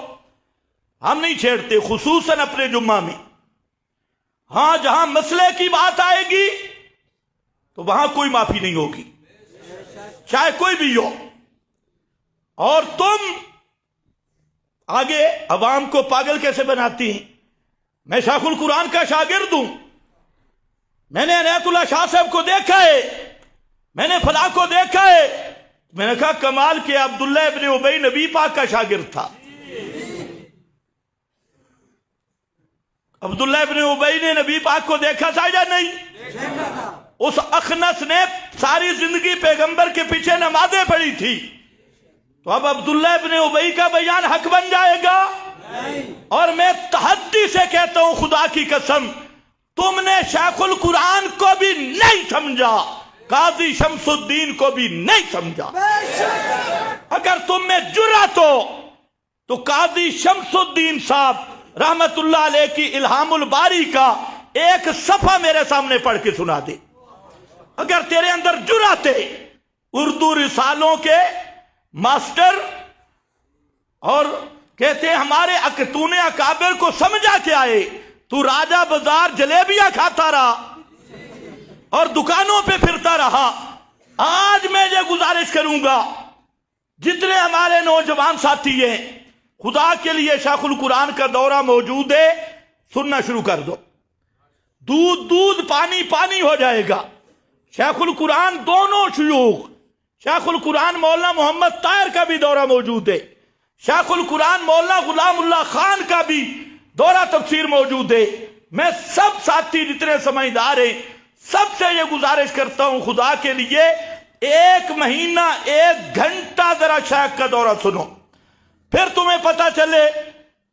ہم نہیں چھیڑتے، خصوصاً اپنے جمعہ میں. ہاں جہاں مسئلے کی بات آئے گی تو وہاں کوئی معافی نہیں ہوگی، چاہے کوئی بھی ہو. اور تم آگے عوام کو پاگل کیسے بناتی ہیں؟ میں شیخ القرآن کا شاگرد ہوں، میں نے عنایت اللہ شاہ صاحب کو دیکھا ہے، میں نے فلاں کو دیکھا ہے. میں نے کہا کمال کہ عبداللہ ابن ابی نبی پاک کا شاگرد تھا. عبداللہ ابن ابی نے نبی پاک کو دیکھا تھا یا نہیں؟ اس اخنس نے ساری زندگی پیغمبر کے پیچھے نمازیں پڑھی تھی، تو اب عبداللہ ابن ابی کا بیان حق بن جائے گا؟ اور میں تحدی سے کہتا ہوں، خدا کی قسم، تم نے شیخ القرآن کو بھی نہیں سمجھا، قاضی شمس الدین کو بھی نہیں سمجھا. اگر تم میں جرأت ہو تو قاضی شمس الدین صاحب رحمت اللہ علیہ کی الہام الباری کا ایک صفحہ میرے سامنے پڑھ کے سنا دے. اگر تیرے اندر جرأت ہے. اردو رسالوں کے ماسٹر اور کہتے ہیں ہمارے تو نے اکابر کو سمجھا کیا ہے؟ تو راجہ بازار جلیبیاں کھاتا رہا اور دکانوں پہ پھرتا رہا. آج میں یہ گزارش کروں گا، جتنے ہمارے نوجوان ساتھی ہیں، خدا کے لیے شیخ القرآن کا دورہ موجود ہے، سننا شروع کر دو. دودھ دودھ پانی پانی ہو جائے گا. شیخ القرآن دونوں شیوخ، شیخ القرآن مولانا محمد طاہر کا بھی دورہ موجود ہے، شیخ القرآن مولانا غلام اللہ خان کا بھی دورہ تفسیر موجود ہے. میں سب ساتھی جتنے سمجھدار ہیں سب سے یہ گزارش کرتا ہوں، خدا کے لیے ایک مہینہ 1 گھنٹہ ذرا شیخ کا دورہ سنو، پھر تمہیں پتا چلے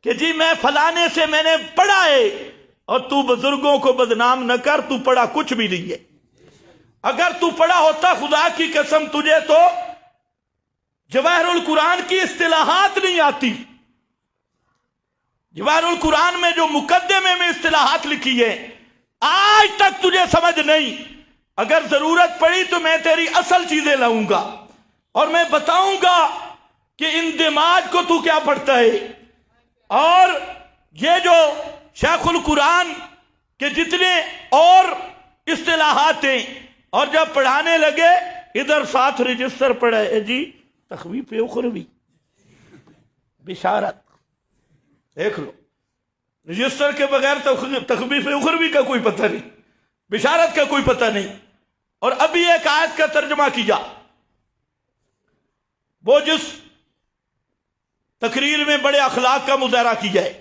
کہ جی میں فلانے سے میں نے پڑھا ہے. اور تو بزرگوں کو بدنام نہ کر، تو پڑھا کچھ بھی نہیں ہے. اگر تو پڑھا ہوتا، خدا کی قسم تجھے تو جواہر القرآن کی اصطلاحات نہیں آتی. جواہر القرآن میں جو مقدمے میں اصطلاحات لکھی ہے آج تک تجھے سمجھ نہیں. اگر ضرورت پڑی تو میں تیری اصل چیزیں لاؤں گا اور میں بتاؤں گا کہ اندماج کو تو کیا پڑھتا ہے. اور یہ جو شیخ القرآن کے جتنے اور اصطلاحات ہیں، اور جب پڑھانے لگے ادھر ساتھ رجسٹر پڑھا ہے جی تخویف اخروی بشارت، دیکھ لو رجسٹر کے بغیر تخویف اخروی کا کوئی پتہ نہیں، بشارت کا کوئی پتہ نہیں. اور ابھی ایک آیت کا ترجمہ کیا، وہ جس تقریر میں بڑے اخلاق کا مظاہرہ کیا ہے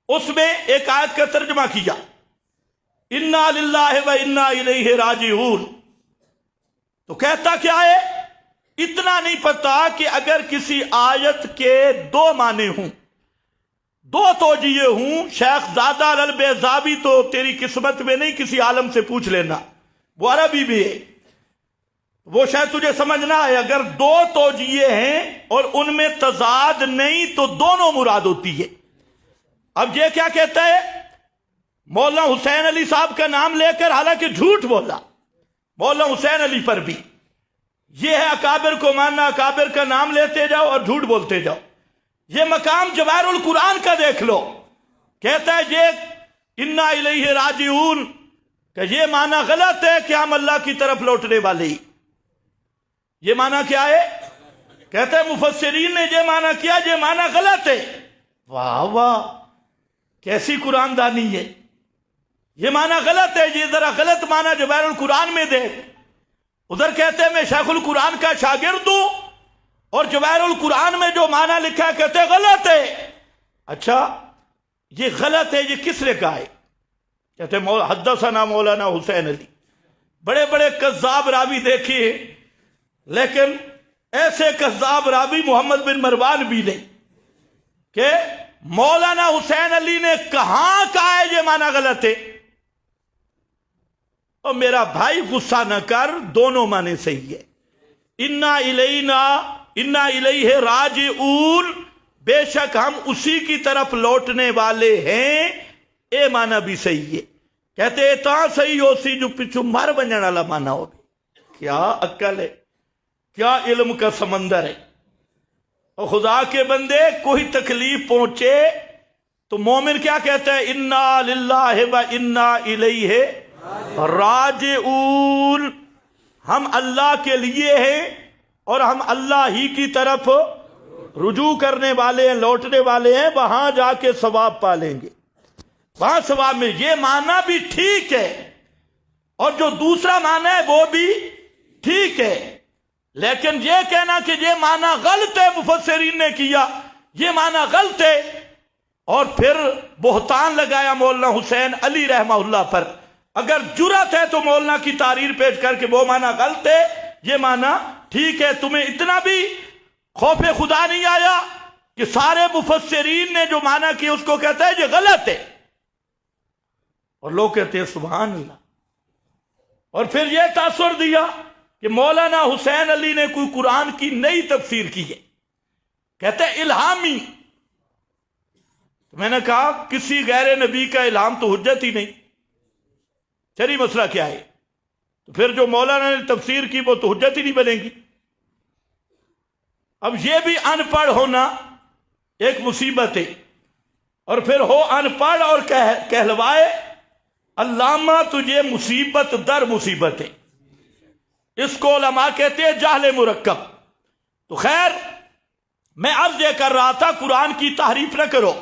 اس میں ایک آیت کا ترجمہ کیا، انا للہ و انا الیہ راجعون. تو کہتا کیا ہے؟ اتنا نہیں پتا کہ اگر کسی آیت کے 2 معنی ہوں، دو توجیہ ہوں، شیخ زادہ البیضاوی تو تیری قسمت میں نہیں، کسی عالم سے پوچھ لینا، وہ عربی بھی ہے، وہ شاید تجھے سمجھ نہ آئے۔ اگر دو توجیہ ہیں اور ان میں تضاد نہیں تو دونوں مراد ہوتی ہے۔ اب یہ کیا کہتا ہے؟ مولانا حسین علی صاحب کا نام لے کر حالانکہ جھوٹ بولا مولانا حسین علی پر بھی، یہ ہے اکابر کو ماننا، اکابر کا نام لیتے جاؤ اور جھوٹ بولتے جاؤ۔ یہ مقام جواہر القرآن کا دیکھ لو، کہتا ہے یہ انا الیہ راجعون، کہ یہ معنی غلط ہے کہ ہم اللہ کی طرف لوٹنے والے ہی۔ یہ معنی کیا ہے؟ کہتا ہے مفسرین نے یہ معنی کیا، یہ معنی غلط ہے۔ واہ واہ، کیسی قرآن دانی ہے! یہ معنی غلط ہے، یہ ذرا غلط معنی جواہر القرآن میں دیکھ۔ ادھر کہتے ہیں میں شیخ القرآن کا شاگرد ہوں، اور جواہر القرآن میں جو معنی لکھا ہے کہتے ہیں غلط ہے۔ اچھا یہ غلط ہے، یہ کس نے کہا ہے؟ کہتے ہیں حدثنا مولانا حسین علی۔ بڑے بڑے کذاب راوی دیکھیے، لیکن ایسے کذاب راوی محمد بن مروان بھی نہیں کہ مولانا حسین علی نے کہاں کہا ہے یہ معنی غلط ہے۔ اور میرا بھائی غصہ نہ کر، دونوں معنی صحیح ہے۔ انا الیہ راجعون، بے شک ہم اسی کی طرف لوٹنے والے ہیں، اے معنی بھی صحیح ہے۔ کہتے تا صحیح ہو سی جو پچھو مر بننے والا معنی ہو بھی۔ کیا عقل ہے، کیا علم کا سمندر ہے۔ اور خدا کے بندے کوئی تکلیف پہنچے تو مومن کیا کہتا ہے؟ انا للہ و انا الیہ راجعون، ہم اللہ کے لیے ہیں اور ہم اللہ ہی کی طرف رجوع کرنے والے ہیں، لوٹنے والے ہیں، وہاں جا کے ثواب پالیں گے، وہاں ثواب میں۔ یہ معنی بھی ٹھیک ہے اور جو دوسرا معنی ہے وہ بھی ٹھیک ہے، لیکن یہ کہنا کہ یہ معنی غلط ہے مفسرین نے کیا، یہ معنی غلط ہے، اور پھر بہتان لگایا مولانا حسین علی رحمہ اللہ پر۔ اگر جرأت ہے تو مولانا کی تحریر پیش کر کے وہ معنی غلط ہے، یہ معنی ٹھیک ہے۔ تمہیں اتنا بھی خوف خدا نہیں آیا کہ سارے مفسرین نے جو معنی کیا اس کو کہتا ہے یہ غلط ہے، اور لوگ کہتے ہیں سبحان اللہ۔ اور پھر یہ تاثر دیا کہ مولانا حسین علی نے کوئی قرآن کی نئی تفسیر کی ہے، کہتے ہیں الہامی۔ میں نے کہا کسی غیر نبی کا الہام تو حجت ہی نہیں، چلی مسئلہ کیا ہے؟ تو پھر جو مولانا نے تفسیر کی وہ تو حجت ہی نہیں بنے گی۔ اب یہ بھی ان پڑھ ہونا ایک مصیبت ہے، اور پھر ہو ان پڑھ اور کہلوائے علامہ، تجھے مصیبت در مصیبت ہے۔ اس کو علماء کہتے ہیں جہل مرکب۔ تو خیر، میں عرض یہ کر رہا تھا قرآن کی تحریف نہ کرو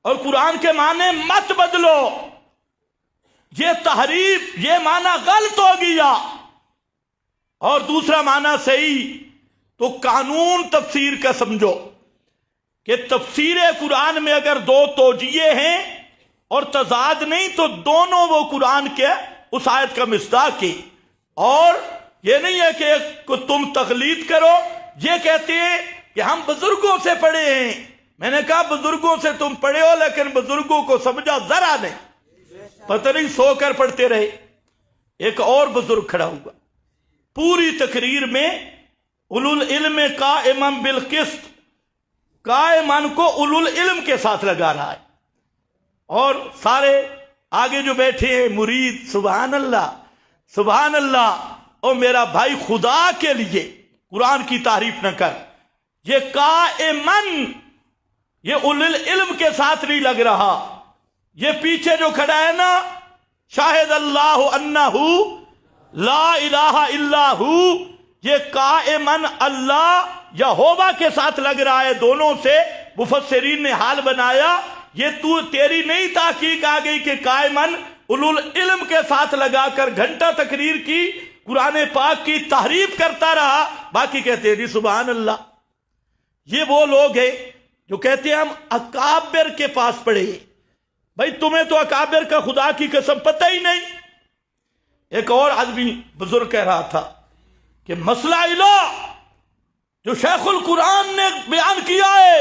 اور قرآن کے معنی مت بدلو۔ یہ تحریف، یہ معنی غلط ہو گیا اور دوسرا معنی صحیح، تو قانون تفسیر کا سمجھو کہ تفسیر قرآن میں اگر دو توجیہ ہیں اور تضاد نہیں تو دونوں وہ قرآن کے اس آیت کا مصداق ہے۔ اور یہ نہیں ہے کہ تم تقلید کرو، یہ کہتے ہیں کہ ہم بزرگوں سے پڑھے ہیں۔ میں نے کہا بزرگوں سے تم پڑھے ہو، لیکن بزرگوں کو سمجھا ذرا نہیں، پتہ نہیں سو کر پڑھتے رہے۔ ایک اور بزرگ کھڑا ہوا پوری تقریر میں، اولو العلم قائما بالقسط، قائمان کو اولو العلم کے ساتھ لگا رہا ہے، اور سارے آگے جو بیٹھے ہیں مرید، سبحان اللہ سبحان اللہ۔ اور میرا بھائی خدا کے لیے قرآن کی تعریف نہ کر، یہ قائمن، یہ اولو العلم کے ساتھ نہیں لگ رہا۔ یہ پیچھے جو کھڑا ہے نا، شاہد اللہ انہ لا الہ الا ہو، یہ قائمن اللہ یہوہ کے ساتھ لگ رہا ہے۔ دونوں سے مفسرین نے حال بنایا، یہ تیری نئی تحقیق آ گئی کہ قائمن اولو العلم کے ساتھ لگا کر گھنٹہ تقریر کی، قرآن پاک کی تحریف کرتا رہا، باقی کہتے ہیں جی سبحان اللہ۔ یہ وہ لوگ ہیں جو کہتے ہیں ہم اکابر کے پاس پڑھے۔ بھائی تمہیں تو اکابر کا خدا کی قسم پتہ ہی نہیں۔ ایک اور آدمی بزرگ کہہ رہا تھا کہ مسئلہ الہ جو شیخ القرآن نے بیان کیا ہے،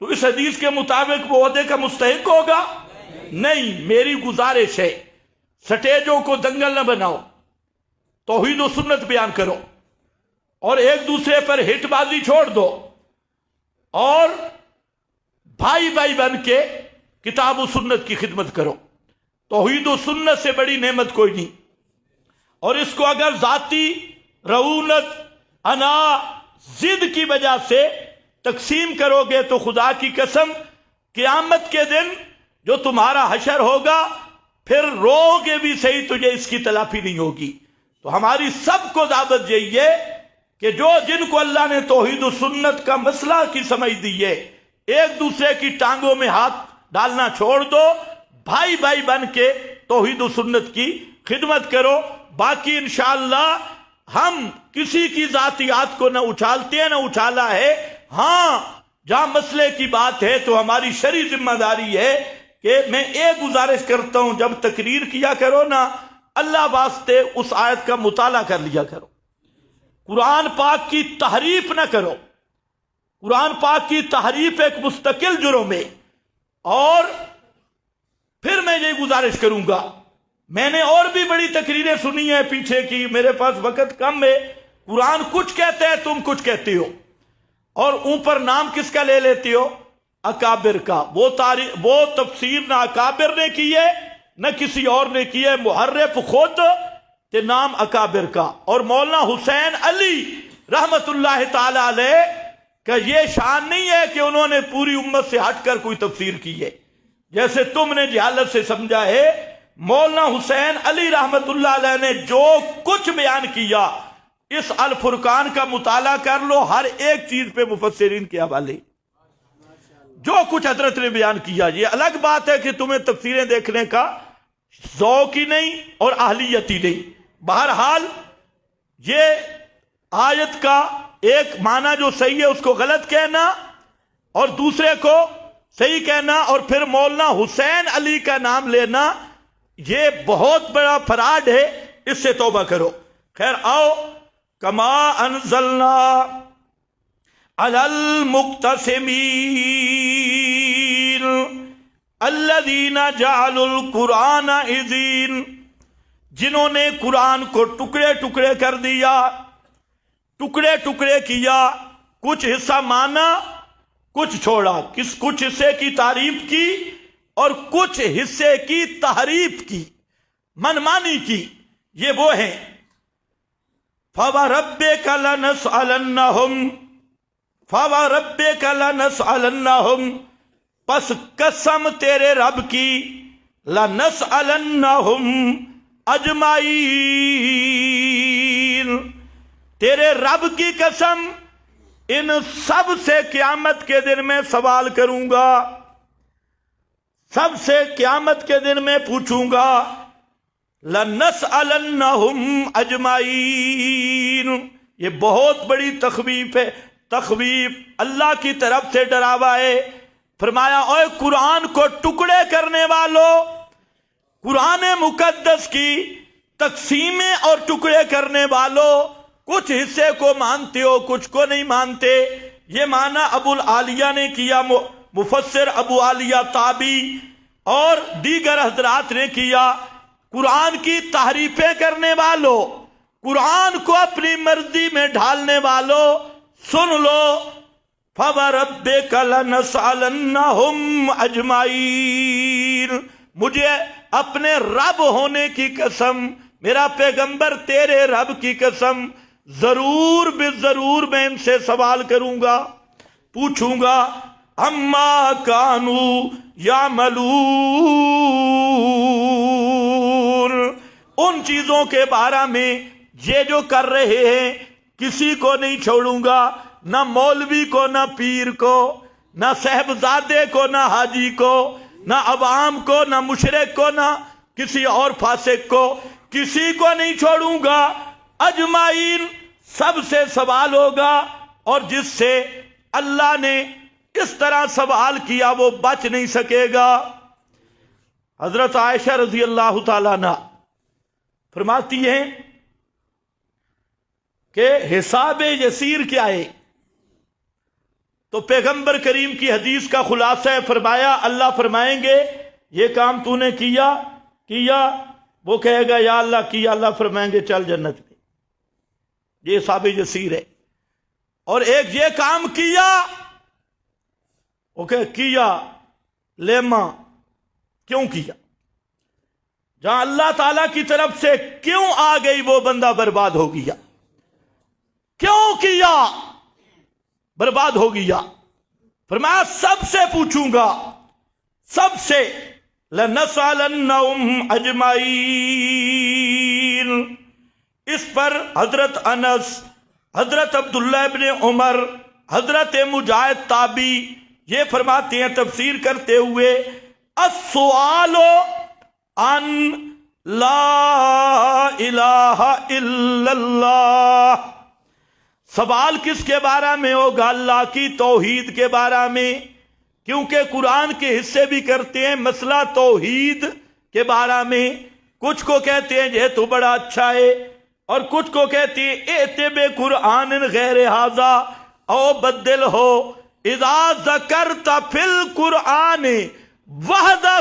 تو اس حدیث کے مطابق وہ عہدے کا مستحق ہوگا؟ نہیں۔ میری گزارش ہے سٹیجوں کو دنگل نہ بناؤ، توحید و سنت بیان کرو، اور ایک دوسرے پر ہٹ بازی چھوڑ دو، اور بھائی بھائی بن کے کتاب و سنت کی خدمت کرو۔ توحید و سنت سے بڑی نعمت کوئی نہیں۔ اور اس کو اگر ذاتی رعونت، انا، ضد کی وجہ سے تقسیم کرو گے تو خدا کی قسم قیامت کے دن جو تمہارا حشر ہوگا پھر رو گے بھی صحیح، تجھے اس کی تلافی نہیں ہوگی۔ تو ہماری سب کو دعوت یہی ہے کہ جن کو اللہ نے توحید و سنت کا مسئلہ کی سمجھ دی ہے، ایک دوسرے کی ٹانگوں میں ہاتھ ڈالنا چھوڑ دو، بھائی بھائی بن کے توحید و سنت کی خدمت کرو۔ باقی انشاءاللہ ہم کسی کی ذاتیات کو نہ اچھالتے ہیں نہ اچھالا ہے۔ ہاں جہاں مسئلے کی بات ہے تو ہماری شرعی ذمہ داری ہے کہ میں ایک گزارش کرتا ہوں، جب تقریر کیا کرو نا، اللہ واسطے اس آیت کا مطالعہ کر لیا کرو، قرآن پاک کی تحریف نہ کرو۔ قرآن پاک کی تحریف ایک مستقل جرم ہے۔ اور پھر میں یہ گزارش کروں گا، میں نے اور بھی بڑی تقریریں سنی ہیں پیچھے کی، میرے پاس وقت کم ہے۔ قرآن کچھ کہتے ہیں، تم کچھ کہتے ہو، اور اوپر نام کس کا لے لیتے ہو؟ اکابر کا۔ وہ تفسیر نہ اکابر نے کی ہے نہ کسی اور نے کی ہے، محرف خود تے نام اکابر کا۔ اور مولانا حسین علی رحمت اللہ تعالی علیہ کا یہ شان نہیں ہے کہ انہوں نے پوری امت سے ہٹ کر کوئی تفسیر کی ہے، جیسے تم نے جہالت سے سمجھا ہے۔ مولانا حسین علی رحمت اللہ علیہ نے جو کچھ بیان کیا، اس الفرقان کا مطالعہ کر لو، ہر ایک چیز پہ مفسرین کے حوالے، جو کچھ حضرت نے بیان کیا۔ یہ الگ بات ہے کہ تمہیں تفسیریں دیکھنے کا ذوق ہی نہیں اور اہلیت ہی نہیں۔ بہرحال یہ آیت کا ایک معنی جو صحیح ہے اس کو غلط کہنا اور دوسرے کو صحیح کہنا، اور پھر مولانا حسین علی کا نام لینا، یہ بہت بڑا فراڈ ہے، اس سے توبہ کرو۔ خیر آؤ، کما انزلنا علی المقتسمین الذین جعلوا القرآن عضین، جنہوں نے قرآن کو ٹکڑے ٹکڑے کر دیا، ٹکڑے ٹکڑے کیا، کچھ حصہ مانا کچھ چھوڑا، کچھ حصے کی تعریف کی اور کچھ حصے کی تحریف کی، منمانی کی۔ یہ وہ ہیں فَوَرَبِّكَ لَنَسْأَلَنَّهُمْ فَوَرَبِّكَ لَنَسْأَلَنَّهُمْ، پس قسم تیرے رب کی، لَنَسْأَلَنَّهُمْ اجمعین، تیرے رب کی قسم ان سب سے قیامت کے دن میں سوال کروں گا، سب سے قیامت کے دن میں پوچھوں گا۔ لَنَسْأَلَنَّهُمْ اجمعین، یہ بہت بڑی تخویف ہے، تخویف اللہ کی طرف سے ڈراوا ہے۔ فرمایا اوے قرآن کو ٹکڑے کرنے والوں، قرآن مقدس کی تقسیمیں اور ٹکڑے کرنے والوں، کچھ حصے کو مانتے ہو کچھ کو نہیں مانتے۔ یہ معنی ابو العالیہ نے کیا، مفسر ابو عالیہ تابی اور دیگر حضرات نے کیا۔ قرآن کی تحریفیں کرنے والوں، قرآن کو اپنی مرضی میں ڈھالنے والوں، سن لو، فَوَرَبِّكَ لَنَسْأَلَنَّهُمْ اجمعین، مجھے اپنے رب ہونے کی قسم، میرا پیغمبر تیرے رب کی قسم، ضرور بالضرور میں ان سے سوال کروں گا، پوچھوں گا، اما کانوا یعملون، ان چیزوں کے بارے میں یہ جو کر رہے ہیں، کسی کو نہیں چھوڑوں گا، نہ مولوی کو، نہ پیر کو، نہ صاحبزادے کو، نہ حاجی کو، نہ عوام کو، نہ مشرک کو، نہ کسی اور فاسق کو، کسی کو نہیں چھوڑوں گا، اجمعین، سب سے سوال ہوگا، اور جس سے اللہ نے اس طرح سوال کیا وہ بچ نہیں سکے گا۔ حضرت عائشہ رضی اللہ تعالیٰ عنہ فرماتی ہیں کہ حساب یسیر کیا ہے؟ تو پیغمبر کریم کی حدیث کا خلاصہ فرمایا، اللہ فرمائیں گے یہ کام تو نے کیا، وہ کہے گا یا اللہ کیا، اللہ فرمائیں گے چل جنت میں۔ یہ حساب یسیر ہے۔ اور ایک یہ کام کیا، وہ کہ کیا لیما کیوں کیا، جہاں اللہ تعالی کی طرف سے کیوں آ گئی وہ بندہ برباد ہو گیا، کیوں کیا برباد ہو گیا۔ فرمایا سب سے پوچھوں گا، سب سے، لَنَسْأَلَنَّهُمْ أَجْمَعِينَ۔ اس پر حضرت انس، حضرت عبداللہ ابن عمر، حضرت مجاہد تابعی یہ فرماتے ہیں تفسیر کرتے ہوئے، السؤال عن لا الہ الا اللہ، سوال کس کے بارے میں ہوگا؟ اللہ کی توحید کے بارے میں، کیونکہ قرآن کے حصے بھی کرتے ہیں مسئلہ توحید کے بارے میں۔ کچھ کو کہتے ہیں یہ تو بڑا اچھا ہے، اور کچھ کو کہتے ہیں ائت بقرآن غیر ھذا او بدل ہو، اذا ذکرت فی القرآن وحدہ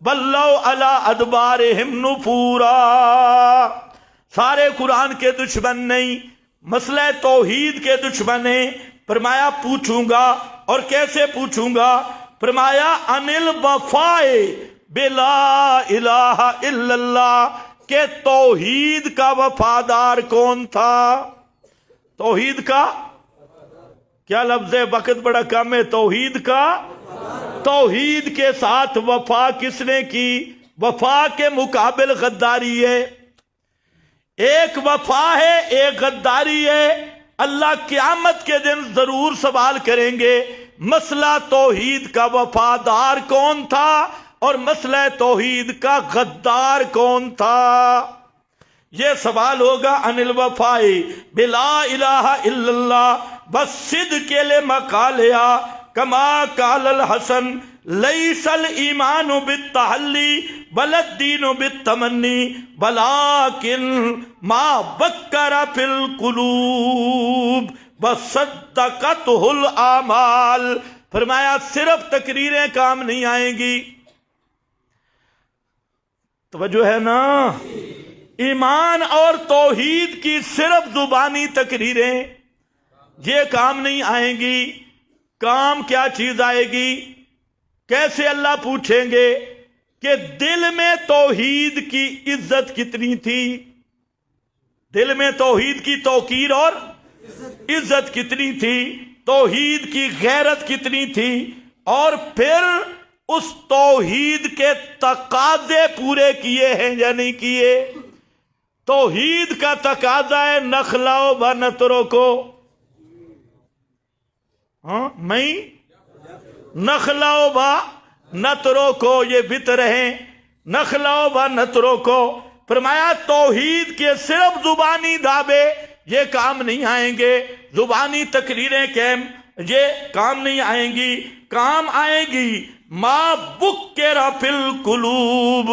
ولوا علی ادبارہم نفورا۔ سارے قرآن کے دشمن نہیں، مسئلہ توحید کے دشمن ہیں۔ فرمایا پوچھوں گا، اور کیسے پوچھوں گا؟ فرمایا عن الوفاء بلا الہ الا اللہ، کہ توحید کا وفادار کون تھا؟ توحید کا کیا لفظ ہے؟ وقت بڑا کم ہے۔ توحید کا، توحید کے ساتھ وفا کس نے کی؟ وفا کے مقابل غداری ہے۔ ایک وفا ہے، ایک غداری ہے۔ اللہ قیامت کے دن ضرور سوال کریں گے مسئلہ توحید کا وفادار کون تھا اور مسئلہ توحید کا غدار کون تھا۔ یہ سوال ہوگا عن الوفاء بلا الہ الا اللہ والصدق لما قالها کما قال الحسن لیس الایمان بالتحلی بل الدین بالتمنی ولکن ما وقر فی القلوب وصدقتہ الاعمال۔ فرمایا صرف تقریریں کام نہیں آئیں گی، توجہ ہے نا، ایمان اور توحید کی صرف زبانی تقریریں یہ کام نہیں آئیں گی۔ کام کیا چیز آئے گی؟ کیسے اللہ پوچھیں گے کہ دل میں توحید کی عزت کتنی تھی، دل میں توحید کی توقیر اور عزت کتنی تھی، توحید کی غیرت کتنی تھی، اور پھر اس توحید کے تقاضے پورے کیے ہیں یا نہیں کیے۔ توحید کا تقاضا ہے نخلو و نترکو، میں نخلو و نترکو، یہ وطر ہیں، نخلو و نترکو۔ فرمایا توحید کے صرف زبانی دعوے یہ کام نہیں آئیں گے، زبانی تقریریں یہ کام نہیں آئیں گی، کام آئیں گی ما بکر فی القلوب،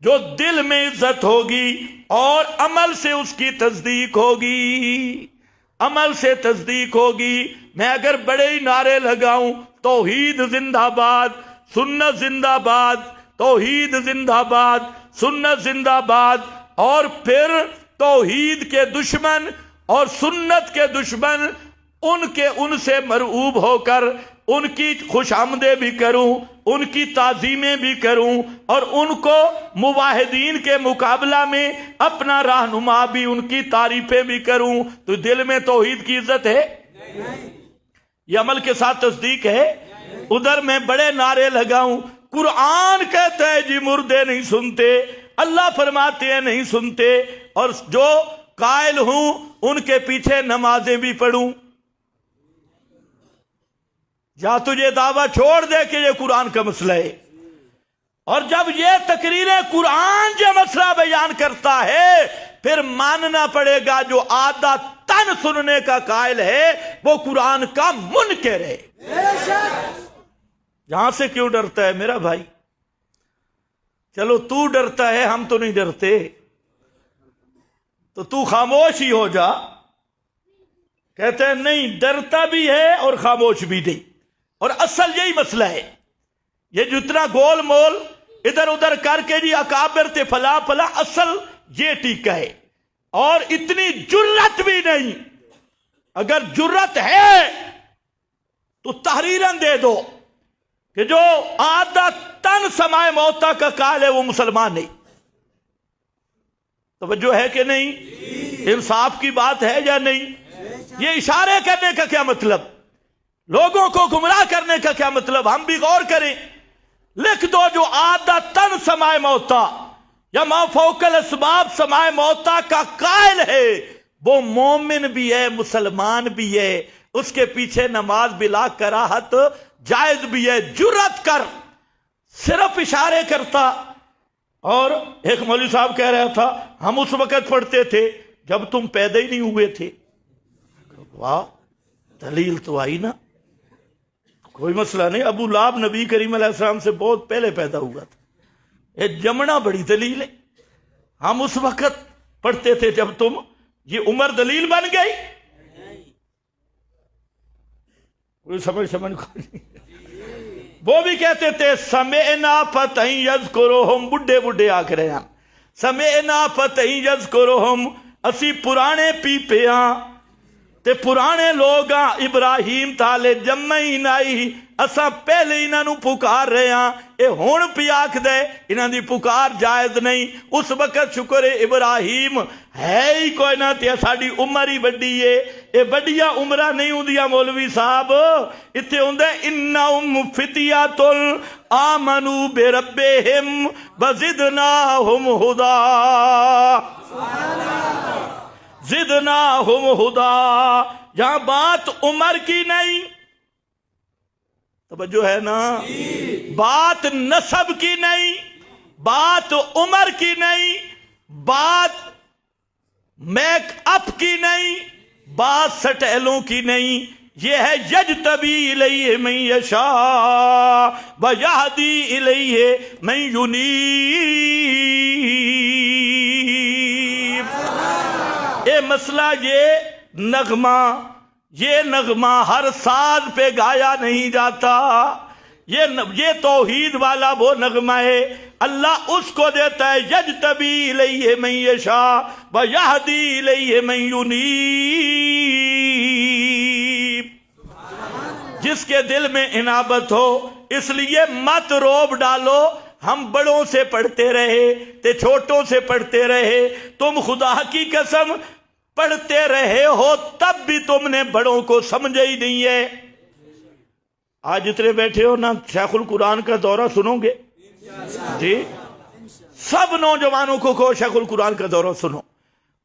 جو دل میں عزت ہوگی اور عمل سے اس کی تصدیق ہوگی، عمل سے تصدیق ہوگی۔ میں اگر بڑے ہی نعرے لگاؤں توحید زندہ باد، سنت زندہ باد، توحید زندہ باد، سنت زندہ باد، اور پھر توحید کے دشمن اور سنت کے دشمن ان سے مرعوب ہو کر ان کی خوش آمدیں بھی کروں، ان کی تعظیمیں بھی کروں، اور ان کو موحدین کے مقابلہ میں اپنا رہنما بھی ان کی تعریفیں بھی کروں، تو دل میں توحید کی عزت ہے؟ یہ عمل کے ساتھ تصدیق ہے؟ ادھر میں بڑے نعرے لگاؤں، قرآن کہتا ہے جی مردے نہیں سنتے، اللہ فرماتے ہیں نہیں سنتے، اور جو قائل ہوں ان کے پیچھے نمازیں بھی پڑھوں، یا تجھے دعویٰ چھوڑ دے کہ یہ قرآن کا مسئلہ ہے۔ اور جب یہ تقریریں قرآن جو مسئلہ بیان کرتا ہے پھر ماننا پڑے گا جو آدھا تن سننے کا قائل ہے وہ قرآن کا منکر ہے۔ یہاں سے کیوں ڈرتا ہے میرا بھائی؟ چلو تو ڈرتا ہے، ہم تو نہیں ڈرتے، تو خاموش ہی ہو جا، کہتے ہیں نہیں، ڈرتا بھی ہے اور خاموش بھی نہیں. اور اصل یہی مسئلہ ہے. یہ جتنا گول مول ادھر ادھر کر کے جی اکابر تے فلا فلا، اصل یہ ٹیکہ ہے. اور اتنی جرت بھی نہیں. اگر جرت ہے تو تحریراً دے دو کہ جو آدھا تن سمائے موتا کا قائل ہے وہ مسلمان نہیں. توجہ ہے کہ نہیں؟ انصاف کی بات ہے یا نہیں؟ یہ اشارے کرنے کا کیا مطلب؟ لوگوں کو گمراہ کرنے کا کیا مطلب؟ ہم بھی غور کریں. لکھ دو جو آدھا تن سمائے موتا یا ما فوق الاسباب سمائے موتا کا قائل ہے وہ مومن بھی ہے، مسلمان بھی ہے، اس کے پیچھے نماز بلا کراہت جائز بھی ہے. جرت کر صرف اشارے کرتا. اور ایک مولوی صاحب کہہ رہا تھا ہم اس وقت پڑھتے تھے جب تم پیدا ہی نہیں ہوئے تھے. واہ، دلیل تو آئی نا. کوئی مسئلہ نہیں، ابو لہب نبی کریم علیہ السلام سے بہت پہلے پیدا ہوا تھا. یہ جمنا بڑی دلیل ہے. ہم اس وقت پڑھتے تھے جب تم، یہ عمر دلیل بن گئی. کوئی سمجھ کو نہیں. وہ بھی کہتے تھے سمعنا فتح یذکرہم، بڈھے بڈھے آکھ رہے ہیں سمعنا فتح یذکرہم، اسی پرانے پیپیاں تے پرانے لوگاں ابراہیم تالے جمعی نائی اساں پہلے انہاں نو پکار رہے ہیں. اے ہون پی آکھ دے انہاں دی پکار جائز نہیں. اس وقت شکر ابراہیم ہے ہی کوئی نہ تے ساڈی عمر ہی بڑی ہے. اے بڑیاں عمرہ نہیں ہوندیاں مولوی صاحب. اتنے ہوندے انہم فتیۃ آمنوا بربہم وزدناہم ہدا، زدناہم ہدا. یہاں بات عمر کی نہیں، توجہ ہے نا، بات نسب کی نہیں، بات عمر کی نہیں، بات میک اپ کی نہیں، بات سٹیلوں کی نہیں. یہ ہے یجتبی الیہ من یشاء ویہدی الیہ من ینیب. اے مسئلہ یہ نغمہ ہر ساز پہ گایا نہیں جاتا. یہ توحید والا وہ نغمہ ہے اللہ اس کو دیتا ہے یجتبی الیہ من یشاء ویہدی الیہ من ینیب. جس کے دل میں انابت ہو. اس لیے مت روب ڈالو ہم بڑوں سے پڑھتے رہے تے چھوٹوں سے پڑھتے رہے. تم خدا کی قسم پڑھتے رہے ہو تب بھی تم نے بڑوں کو سمجھا ہی نہیں ہے. آج جتنے بیٹھے ہو نا شیخ القرآن کا دورہ سنو گے جی. سب نوجوانوں کو کہو شیخ القرآن کا دورہ سنو.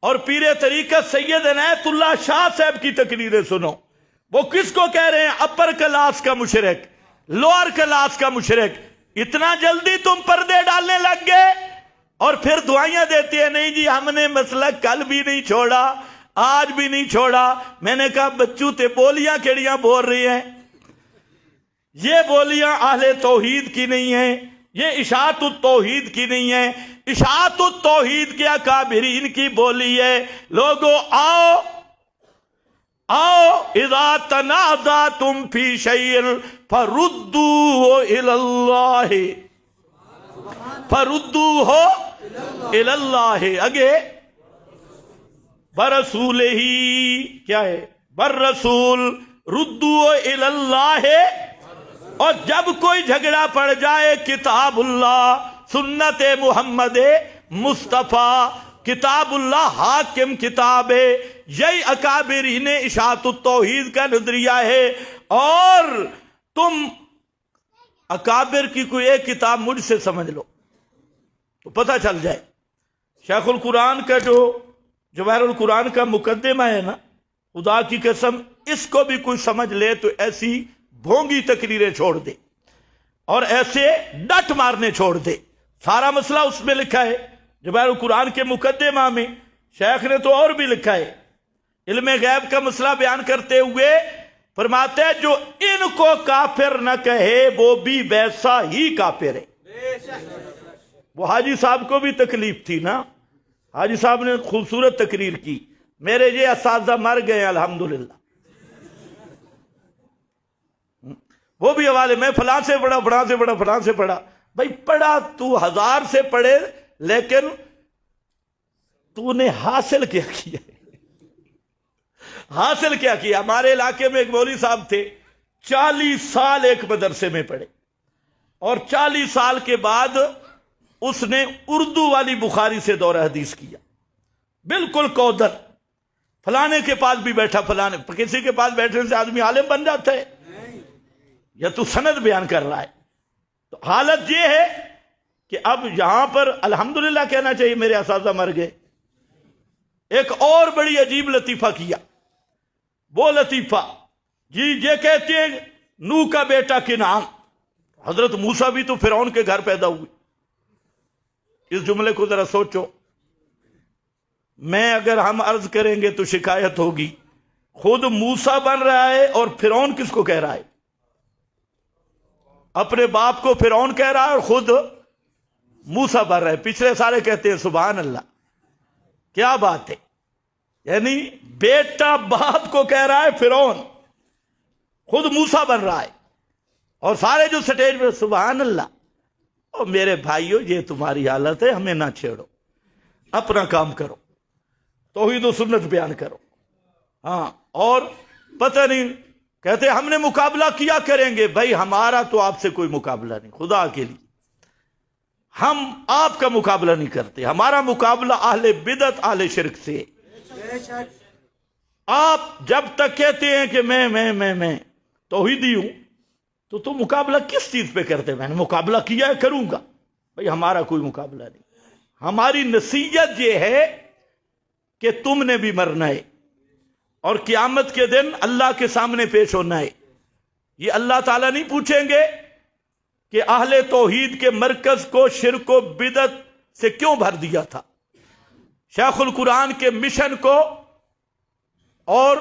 اور پیر طریقت سید عنایت اللہ شاہ صاحب کی تقریریں سنو. وہ کس کو کہہ رہے ہیں؟ اپر کلاس کا مشرک، لوئر کلاس کا مشرک. اتنا جلدی تم پردے ڈالنے لگ گئے اور پھر دعائیاں دیتے ہیں نہیں جی ہم نے مسئلہ کل بھی نہیں چھوڑا آج بھی نہیں چھوڑا. میں نے کہا بچوں تے بولیاں کیڑیاں بول رہی ہیں؟ یہ بولیاں اہل توحید کی نہیں ہیں، یہ اشاعت التوحید کی نہیں ہے. اشاعت التوحید کے اکابرین کی بولی ہے. لوگوں آؤ اذا تنازعتم فی شیء فردوہ الی اللہ، فردوہ الی اللہ. اگے برسول ہی کیا ہے؟ برسول ردوہ الی اللہ. اور جب کوئی جھگڑا پڑ جائے کتاب اللہ، سنت محمد مصطفیٰ، کتاب اللہ حاکم کتاب ہے. یہی اکابرین اشاعت التوحید کا نظریہ ہے. اور تم اکابر کی کوئی ایک کتاب مجھ سے سمجھ لو تو پتہ چل جائے. شیخ القرآن کا جو جواہر القرآن کا مقدمہ ہے نا، خدا کی قسم اس کو بھی کوئی سمجھ لے تو ایسی بھونگی تقریریں چھوڑ دے اور ایسے ڈٹ مارنے چھوڑ دے. سارا مسئلہ اس میں لکھا ہے جواہر القرآن کے مقدمہ میں. شیخ نے تو اور بھی لکھا ہے. علم غیب کا مسئلہ بیان کرتے ہوئے فرماتے ہیں جو ان کو کافر نہ کہے وہ بھی ویسا ہی کافر ہے. وہ حاجی صاحب کو بھی تکلیف تھی نا، حاجی صاحب نے خوبصورت تقریر کی. میرے یہ اساتذہ مر گئے الحمدللہ. وہ بھی حوالے میں فلاں سے پڑھا، فلاں سے پڑھا، فلاں سے پڑھا. بھائی پڑھا تو 1000 سے پڑھے، لیکن تو نے حاصل کیا کیا؟ حاصل کیا کیا؟ ہمارے علاقے میں ایک مولوی صاحب تھے، 40 سال ایک مدرسے میں پڑھے، اور 40 سال کے بعد اس نے اردو والی بخاری سے دورہ حدیث کیا، بالکل کودر. فلانے کے پاس بھی بیٹھا، فلانے کسی کے پاس بیٹھنے سے آدمی عالم بن جاتا ہے؟ یا تو سند بیان کر رہا ہے. تو حالت یہ ہے کہ اب یہاں پر الحمدللہ کہنا چاہیے میرے اساتذہ مر گئے. ایک اور بڑی عجیب لطیفہ کیا. وہ لطیفہ جی یہ کہتے ہیں نوح کا بیٹا کنعان، حضرت موسیٰ بھی تو فرعون کے گھر پیدا ہوئے. اس جملے کو ذرا سوچو. میں اگر ہم عرض کریں گے تو شکایت ہوگی. خود موسیٰ بن رہا ہے اور فرعون کس کو کہہ رہا ہے؟ اپنے باپ کو فرعون کہہ رہا ہے اور خود موسیٰ بن رہا ہے. پچھلے سارے کہتے ہیں سبحان اللہ، کیا بات ہے. یعنی بیٹا باپ کو کہہ رہا ہے فرعون، خود موسیٰ بن رہا ہے، اور سارے جو سٹیج پہ سبحان اللہ. اور میرے بھائیو یہ تمہاری حالت ہے، ہمیں نہ چھیڑو، اپنا کام کرو، توحید و سنت بیان کرو. ہاں اور پتہ نہیں کہتے ہم نے مقابلہ کیا کریں گے. بھائی ہمارا تو آپ سے کوئی مقابلہ نہیں، خدا کے لیے ہم آپ کا مقابلہ نہیں کرتے. ہمارا مقابلہ اہل بدعت اہل شرک سے. آپ جب تک کہتے ہیں کہ میں توحیدی ہوں تو تم مقابلہ کس چیز پہ کرتے؟ میں نے مقابلہ کیا ہے، کروں گا. بھائی ہمارا کوئی مقابلہ نہیں. ہماری نصیحت یہ ہے کہ تم نے بھی مرنا ہے اور قیامت کے دن اللہ کے سامنے پیش ہونا ہے. یہ اللہ تعالیٰ نہیں پوچھیں گے کہ اہل توحید کے مرکز کو شرک و بدعت سے کیوں بھر دیا تھا، شیخ القرآن کے مشن کو اور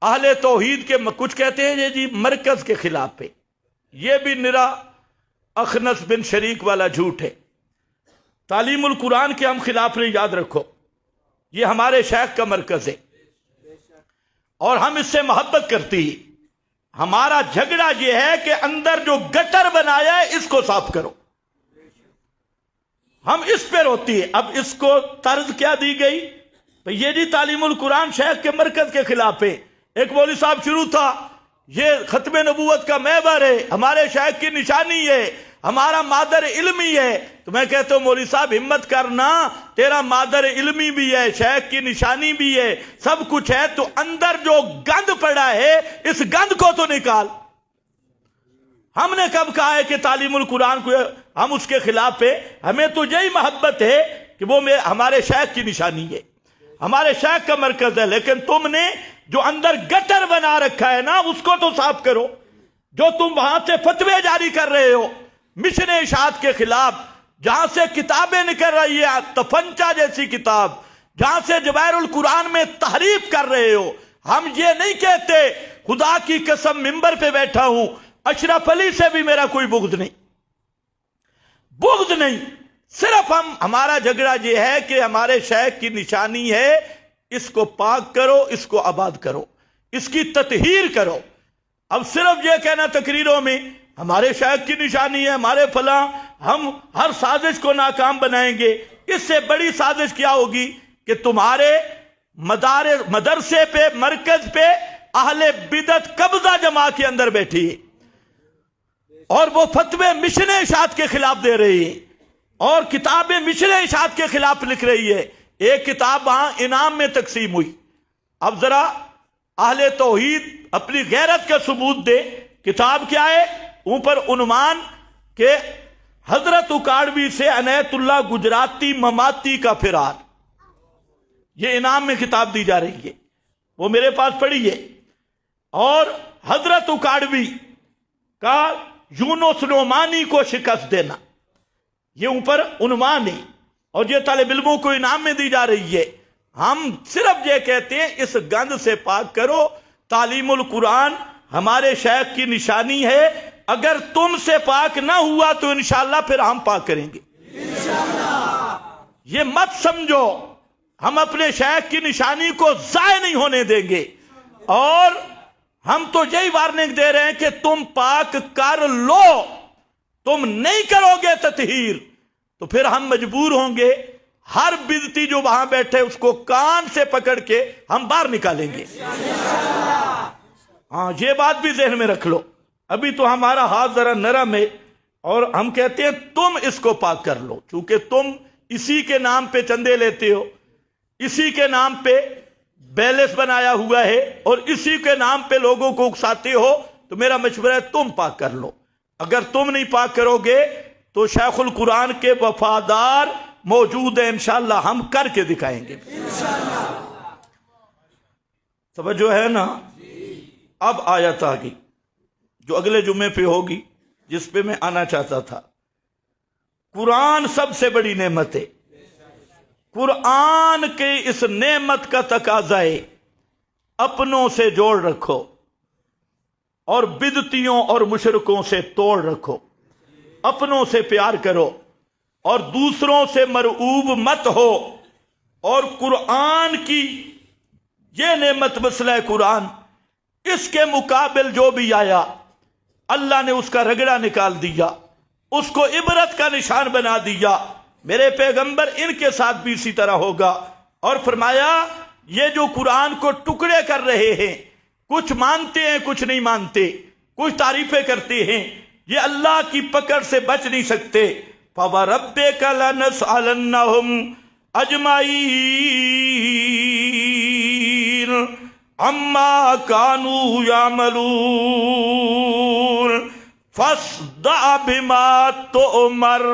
اہل توحید کے کچھ کہتے ہیں جی مرکز کے خلاف پہ. یہ بھی نرا اخنس بن شریک والا جھوٹ ہے. تعلیم القرآن کے ہم خلاف نہیں، یاد رکھو یہ ہمارے شیخ کا مرکز ہے اور ہم اس سے محبت کرتی ہیں. ہمارا جھگڑا یہ ہے کہ اندر جو گٹر بنایا ہے اس کو صاف کرو. ہم اس پہ روتی ہے. اب اس کو طرز کیا دی گئی؟ یہ جی تعلیم القرآن شیخ کے مرکز کے خلاف ہے. ایک مولوی صاحب شروع تھا یہ ختم نبوت کا محور ہے، ہمارے شیخ کی نشانی ہے، ہمارا مادر علمی ہے. تو میں کہتا ہوں مولوی صاحب ہمت کرنا، تیرا مادر علمی بھی ہے، شیخ کی نشانی بھی ہے، سب کچھ ہے، تو اندر جو گند پڑا ہے اس گند کو تو نکال. ہم نے کب کہا ہے کہ تعلیم القرآن کو ہم اس کے خلاف ہے؟ ہمیں تو یہی محبت ہے کہ وہ ہمارے شیخ کی نشانی ہے، ہمارے شیخ کا مرکز ہے. لیکن تم نے جو اندر گٹر بنا رکھا ہے نا اس کو تو صاف کرو. جو تم وہاں سے فتوے جاری کر رہے ہو مشن اشاعت کے خلاف، جہاں سے کتابیں نکل رہی ہے تفنچا جیسی کتاب، جہاں سے جواہر القرآن میں تحریف کر رہے ہو، ہم یہ نہیں کہتے. خدا کی قسم ممبر پہ بیٹھا ہوں، اشرف علی سے بھی میرا کوئی بغض نہیں، بغض نہیں. صرف ہمارا جھگڑا یہ ہے کہ ہمارے شیخ کی نشانی ہے، اس کو پاک کرو، اس کو آباد کرو، اس کی تطہیر کرو. اب صرف یہ کہنا تقریروں میں ہمارے شیخ کی نشانی ہے، ہمارے فلاں، ہم ہر سازش کو ناکام بنائیں گے. اس سے بڑی سازش کیا ہوگی کہ تمہارے مدرسے پہ، مرکز پہ اہل بدعت قبضہ جماع کے اندر بیٹھی ہے اور وہ فتوے مشن اشاعت کے خلاف دے رہی ہے اور کتابیں مشن اشاعت کے خلاف لکھ رہی ہے. ایک کتاب وہاں انعام میں تقسیم ہوئی. اب ذرا اہل توحید اپنی غیرت کا ثبوت دے. کتاب کیا ہے؟ اوپر عنوان کہ حضرت اکاڑوی سے عنایت اللہ گجراتی مماتی کا فرار. یہ انعام میں کتاب دی جا رہی ہے، وہ میرے پاس پڑھی ہے. اور حضرت اکاڑوی کا یونس نعمانی کو شکست دینا، یہ اوپر عنوان ہے اور یہ طالب علموں کو انعام میں دی جا رہی ہے. ہم صرف یہ کہتے ہیں اس گند سے پاک کرو. تعلیم القرآن ہمارے شیخ کی نشانی ہے. اگر تم سے پاک نہ ہوا تو انشاءاللہ پھر ہم پاک کریں گے انشاءاللہ. یہ مت سمجھو ہم اپنے شیخ کی نشانی کو ضائع نہیں ہونے دیں گے. اور ہم تو یہی وارننگ دے رہے ہیں کہ تم پاک کر لو، تم نہیں کرو گے تطہیر تو پھر ہم مجبور ہوں گے ہر بدعتی جو وہاں بیٹھے اس کو کان سے پکڑ کے ہم باہر نکالیں گے۔ ہاں یہ بات بھی ذہن میں رکھ لو، ابھی تو ہمارا ہاتھ ذرا نرم ہے اور ہم کہتے ہیں تم اس کو پاک کر لو، چونکہ تم اسی کے نام پہ چندے لیتے ہو، اسی کے نام پہ بیلنس بنایا ہوا ہے اور اسی کے نام پہ لوگوں کو اکساتے ہو، تو میرا مشورہ ہے تم پاک کر لو۔ اگر تم نہیں پاک کرو گے تو شیخ القرآن کے وفادار موجود ہیں، انشاءاللہ ہم کر کے دکھائیں گے۔ توجہ ہے نا؟ اب آیت آ گئی جو اگلے جمعے پہ ہوگی، جس پہ میں آنا چاہتا تھا۔ قرآن سب سے بڑی نعمت ہے، قرآن کے اس نعمت کا تقاضا ہے اپنوں سے جوڑ رکھو اور بدعتیوں اور مشرکوں سے توڑ رکھو، اپنوں سے پیار کرو اور دوسروں سے مرعوب مت ہو۔ اور قرآن کی یہ نعمت مسئلہ قرآن، اس کے مقابل جو بھی آیا اللہ نے اس کا رگڑا نکال دیا، اس کو عبرت کا نشان بنا دیا۔ میرے پیغمبر ان کے ساتھ بھی اسی طرح ہوگا، اور فرمایا یہ جو قرآن کو ٹکڑے کر رہے ہیں، کچھ مانتے ہیں کچھ نہیں مانتے، کچھ تعریفیں کرتے ہیں، یہ اللہ کی پکڑ سے بچ نہیں سکتے۔ فَوَرَبِّكَ لَنَسْأَلَنَّهُمْ أَجْمَعِينَ عَمَّا كَانُوا يَعْمَلُونَ فَاصْدَعْ بِمَا تُؤْمَرُ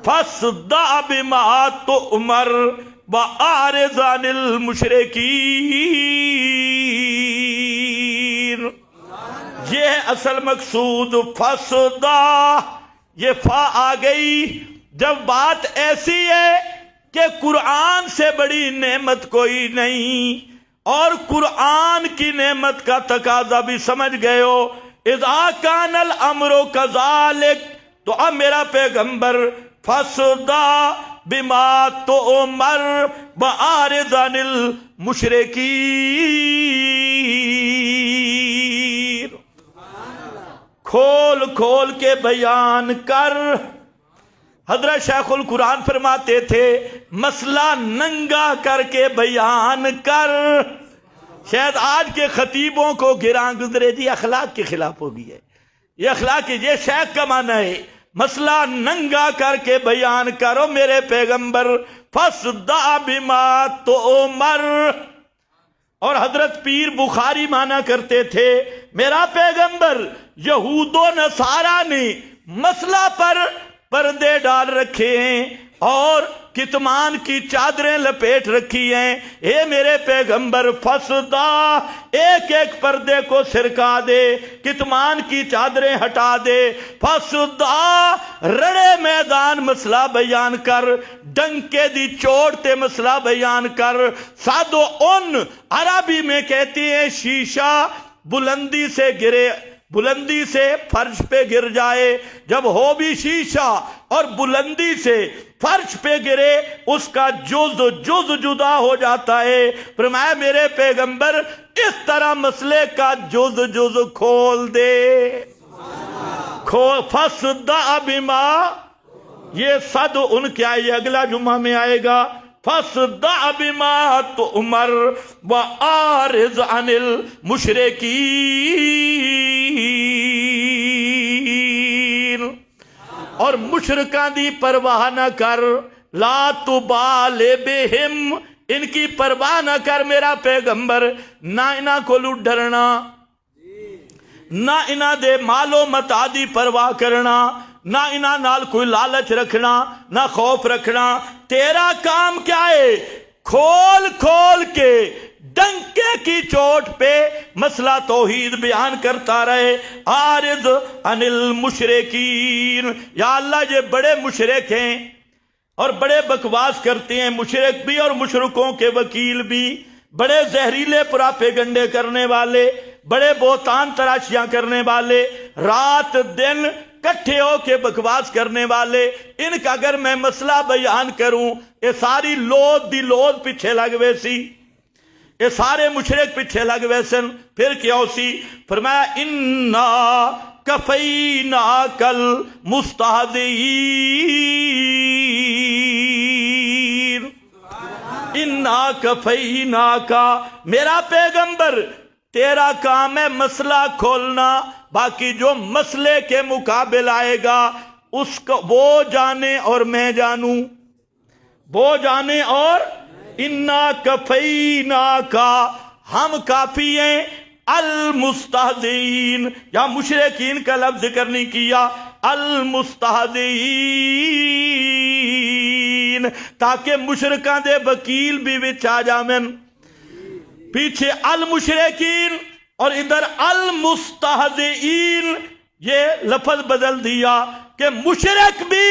فَاصْدَعْ بِمَا تُؤْمَرُ وَأَعْرِضْ عَنِ الْمُشْرِكِينَ۔ یہ ہے اصل مقصود۔ فَاصْدَعْ، یہ فا آ گئی جب بات ایسی ہے کہ قرآن سے بڑی نعمت کوئی نہیں، اور قرآن کی نعمت کا تقاضا بھی سمجھ گئے ہو۔ اذا کان الامر کذالک، تو اب میرا پیغمبر فَاصْدَعْ بِمَا تُؤْمَرُ وَأَعْرِضْ عَنِ الْمُشْرِكِينَ، کھول کھول کے بیان کر۔ حضرت شیخ القرآن فرماتے تھے مسئلہ ننگا کر کے بیان کر۔ شاید آج کے خطیبوں کو گراں گزرے جی اخلاق کے خلاف ہو گئی ہے، یہ اخلاق یہ شیخ کا معنی ہے مسئلہ ننگا کر کے بیان کرو میرے پیغمبر۔ فَاصْدَعْ بِمَا تُؤْمَرُ۔ اور حضرت پیر بخاری مانا کرتے تھے میرا پیغمبر یہود و نصارہ نے مسئلہ پر پردے ڈال رکھے ہیں اور کتمان کی چادریں لپیٹ رکھی ہیں، اے میرے پیغمبر فَاصْدَعْ، ایک ایک پردے کو سرکا دے، کتمان کی چادریں ہٹا دے۔ فَاصْدَعْ، رڑے میدان مسئلہ بیان کر، ڈنکے دی چوٹ تے مسئلہ بیان کر۔ سادو ان عربی میں کہتی ہیں شیشہ بلندی سے گرے، بلندی سے فرش پہ گر جائے، جب ہو بھی شیشہ اور بلندی سے فرش پہ گرے اس کا جز جدا ہو جاتا ہے۔ فرمایا میرے پیغمبر اس طرح مسئلے کا جز کھول دے۔ فَاصْدَعْ بِمَا، یہ صد ان کیا یہ اگلا جمعہ میں آئے گا۔ فَاصْدَعْ بِمَا تُؤْمَرُ وَأَعْرِضْ عَنِ الْمُشْرِكِينَ، اور مشرکاں دی پرواہ نہ کر۔ لا تبال بہم، ان کی پرواہ نہ کر میرا پیغمبر، نہ انہاں کو ڈرنا، نہ انہاں دے مال و متاع دی پرواہ کرنا، نہ انہاں نال کوئی لالچ رکھنا، نہ خوف رکھنا۔ تیرا کام کیا ہے؟ کھول کھول کے ڈنکے کی چوٹ پہ مسئلہ توحید بیان کرتا رہے۔ عارض عن المشرکین، یا اللہ یہ بڑے مشرک ہیں اور بڑے بکواس کرتے ہیں، مشرک بھی اور مشرکوں کے وکیل بھی، بڑے زہریلے پراپیگنڈے کرنے والے، بڑے بہتان تراشیاں کرنے والے، رات دن کٹھے ہو کے بکواس کرنے والے۔ ان کا اگر میں مسئلہ بیان کروں یہ ساری لود دی لود پیچھے لگ ویسی، یہ سارے مشرک پیچھے لگ وے سن. پھر کیا سی؟ فرمایا انا کفیناک المستہزئین. انا کفیناک، میرا پیغمبر تیرا کام ہے مسئلہ کھولنا، باقی جو مسئلے کے مقابل آئے گا اس کو وہ جانے اور میں جانوں، وہ جانے. اور انا کفیناک، ہم کافی ہیں، المستہزئین، یا مشرکین کا لفظ ذکر نہیں کیا، المستہزئین، تاکہ مشرکاں دے وکیل بھی وچ آ جامن. پیچھے المشرکین اور ادھر المستہزئین، یہ لفظ بدل دیا کہ مشرک بھی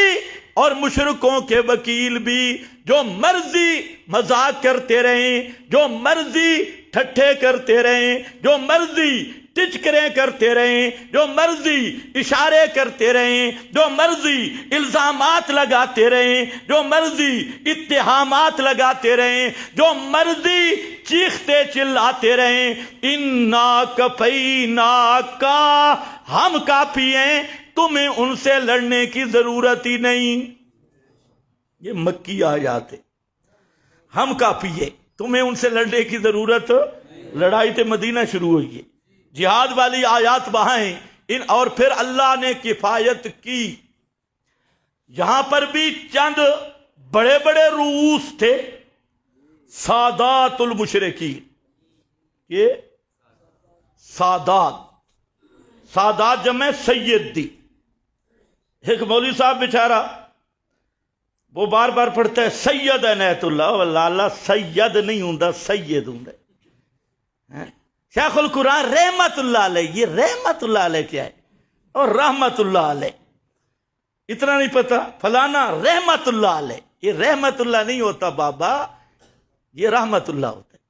اور مشرکوں کے وکیل بھی جو مرضی مذاق کرتے رہیں، جو مرضی ٹھٹھے کرتے رہیں، جو مرضی ٹچکریں کرتے رہیں، جو مرضی اشارے کرتے رہیں، جو مرضی الزامات لگاتے رہیں، جو مرضی اتہامات لگاتے رہیں، جو مرضی چیختے چلاتے رہیں، انا کفیناک، ہم کافی ہیں، تمہیں ان سے لڑنے کی ضرورت ہی نہیں. یہ مکی آیات ہے. ہم کافی ہیں، تمہیں ان سے لڑنے کی ضرورت. لڑائی تو مدینہ شروع ہوئی ہے، جہاد والی آیات وہاں ہیں. اور پھر اللہ نے کفایت کی. یہاں پر بھی چند بڑے بڑے رؤوس تھے، سادات المشرکین. یہ سادات جمع سید دی. ایک مولوی صاحب بیچارہ وہ بار بار پڑھتا ہے سید عنایت اللہ، اللہ سید نہیں ہوں، سید ہوں. شیخ القرآن رحمت اللہ علیہ، یہ رحمت اللہ علیہ کیا ہے؟ اور رحمت اللہ علیہ اتنا نہیں پتا. فلانا رحمت اللہ علیہ، یہ رحمت اللہ نہیں ہوتا بابا، یہ رحمت اللہ ہوتا ہے.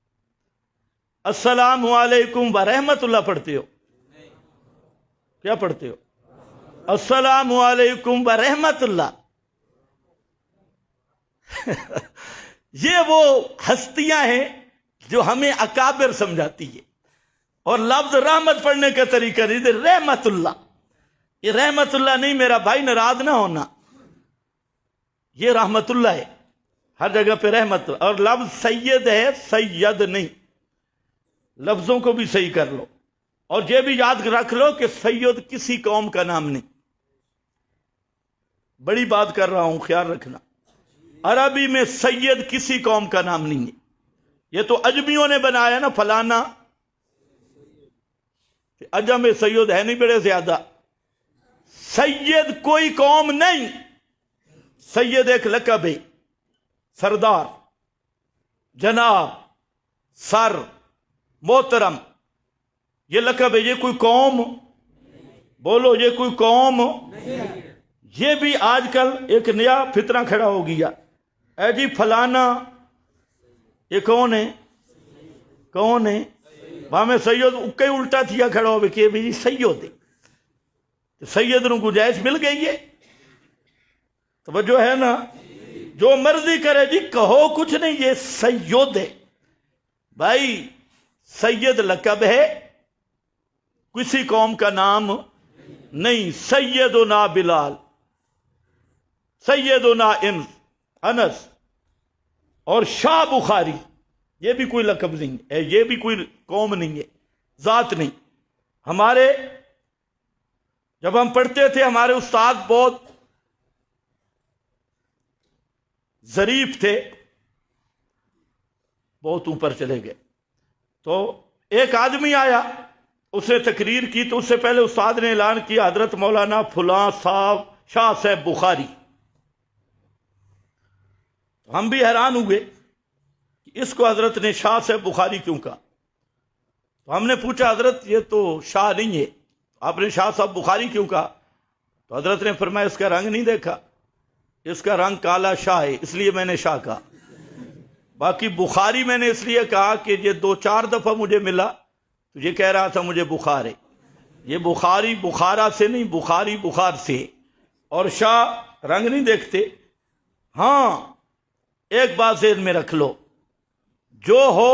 السلام علیکم ورحمت اللہ پڑھتے ہو؟ کیا پڑھتے ہو؟ السلام علیکم ورحمت اللہ. یہ وہ ہستیاں ہیں جو ہمیں اکابر سمجھاتی ہے. اور لفظ رحمت پڑھنے کا طریقہ نہیں، رحمت اللہ. یہ رحمت اللہ نہیں، میرا بھائی ناراض نہ ہونا، یہ رحمت اللہ ہے ہر جگہ پہ رحمت. اور لفظ سید ہے، سید نہیں. لفظوں کو بھی صحیح کر لو. اور یہ بھی یاد رکھ لو کہ سید کسی قوم کا نام نہیں. بڑی بات کر رہا ہوں، خیال رکھنا. عربی میں سید کسی قوم کا نام نہیں ہے. یہ تو عجمیوں نے بنایا نا، فلانا. عجم میں سید ہے نہیں بڑے زیادہ. سید کوئی قوم نہیں. سید ایک لقب ہے، سردار، جناب، سر، محترم، یہ لقب ہے. یہ کوئی قوم، بولو یہ کوئی قوم. یہ بھی آج کل ایک نیا فتنہ کھڑا ہو گیا. اے جی فلانا، یہ کون ہے؟ کون ہے؟ وہاں میں سید اکے الٹا تھیا کھڑا ہو کہ بھی سید ہے. سید نو گنجائش مل گئی ہے. توجہ ہے نا؟ جو مرضی کرے جی، کہو کچھ نہیں، یہ سید ہے بھائی. سید لقب ہے، کسی قوم کا نام نہیں. سیدنا بلال، سیدنا انس اور شاہ بخاری، یہ بھی کوئی لقب نہیں ہے، یہ بھی کوئی قوم نہیں ہے، ذات نہیں. ہمارے جب ہم پڑھتے تھے، ہمارے استاد بہت ظریف تھے، بہت اوپر چلے گئے. تو ایک آدمی آیا، اس نے تقریر کی، تو اس سے پہلے استاد نے اعلان کیا حضرت مولانا فلاں صاحب شاہ صاحب بخاری. ہم بھی حیران ہوئے کہ اس کو حضرت نے شاہ صاحب بخاری کیوں کہا. تو ہم نے پوچھا حضرت یہ تو شاہ نہیں ہے، آپ نے شاہ صاحب بخاری کیوں کہا؟ تو حضرت نے فرمایا اس کا رنگ نہیں دیکھا، اس کا رنگ کالا شاہ ہے، اس لیے میں نے شاہ کہا. باقی بخاری میں نے اس لیے کہا کہ یہ 2-4 دفعہ مجھے ملا تو یہ کہہ رہا تھا مجھے بخار ہے. یہ بخاری بخارا سے نہیں، بخاری بخار سے. اور شاہ رنگ نہیں دیکھتے. ہاں ایک بات ذہن میں رکھ لو، جو ہو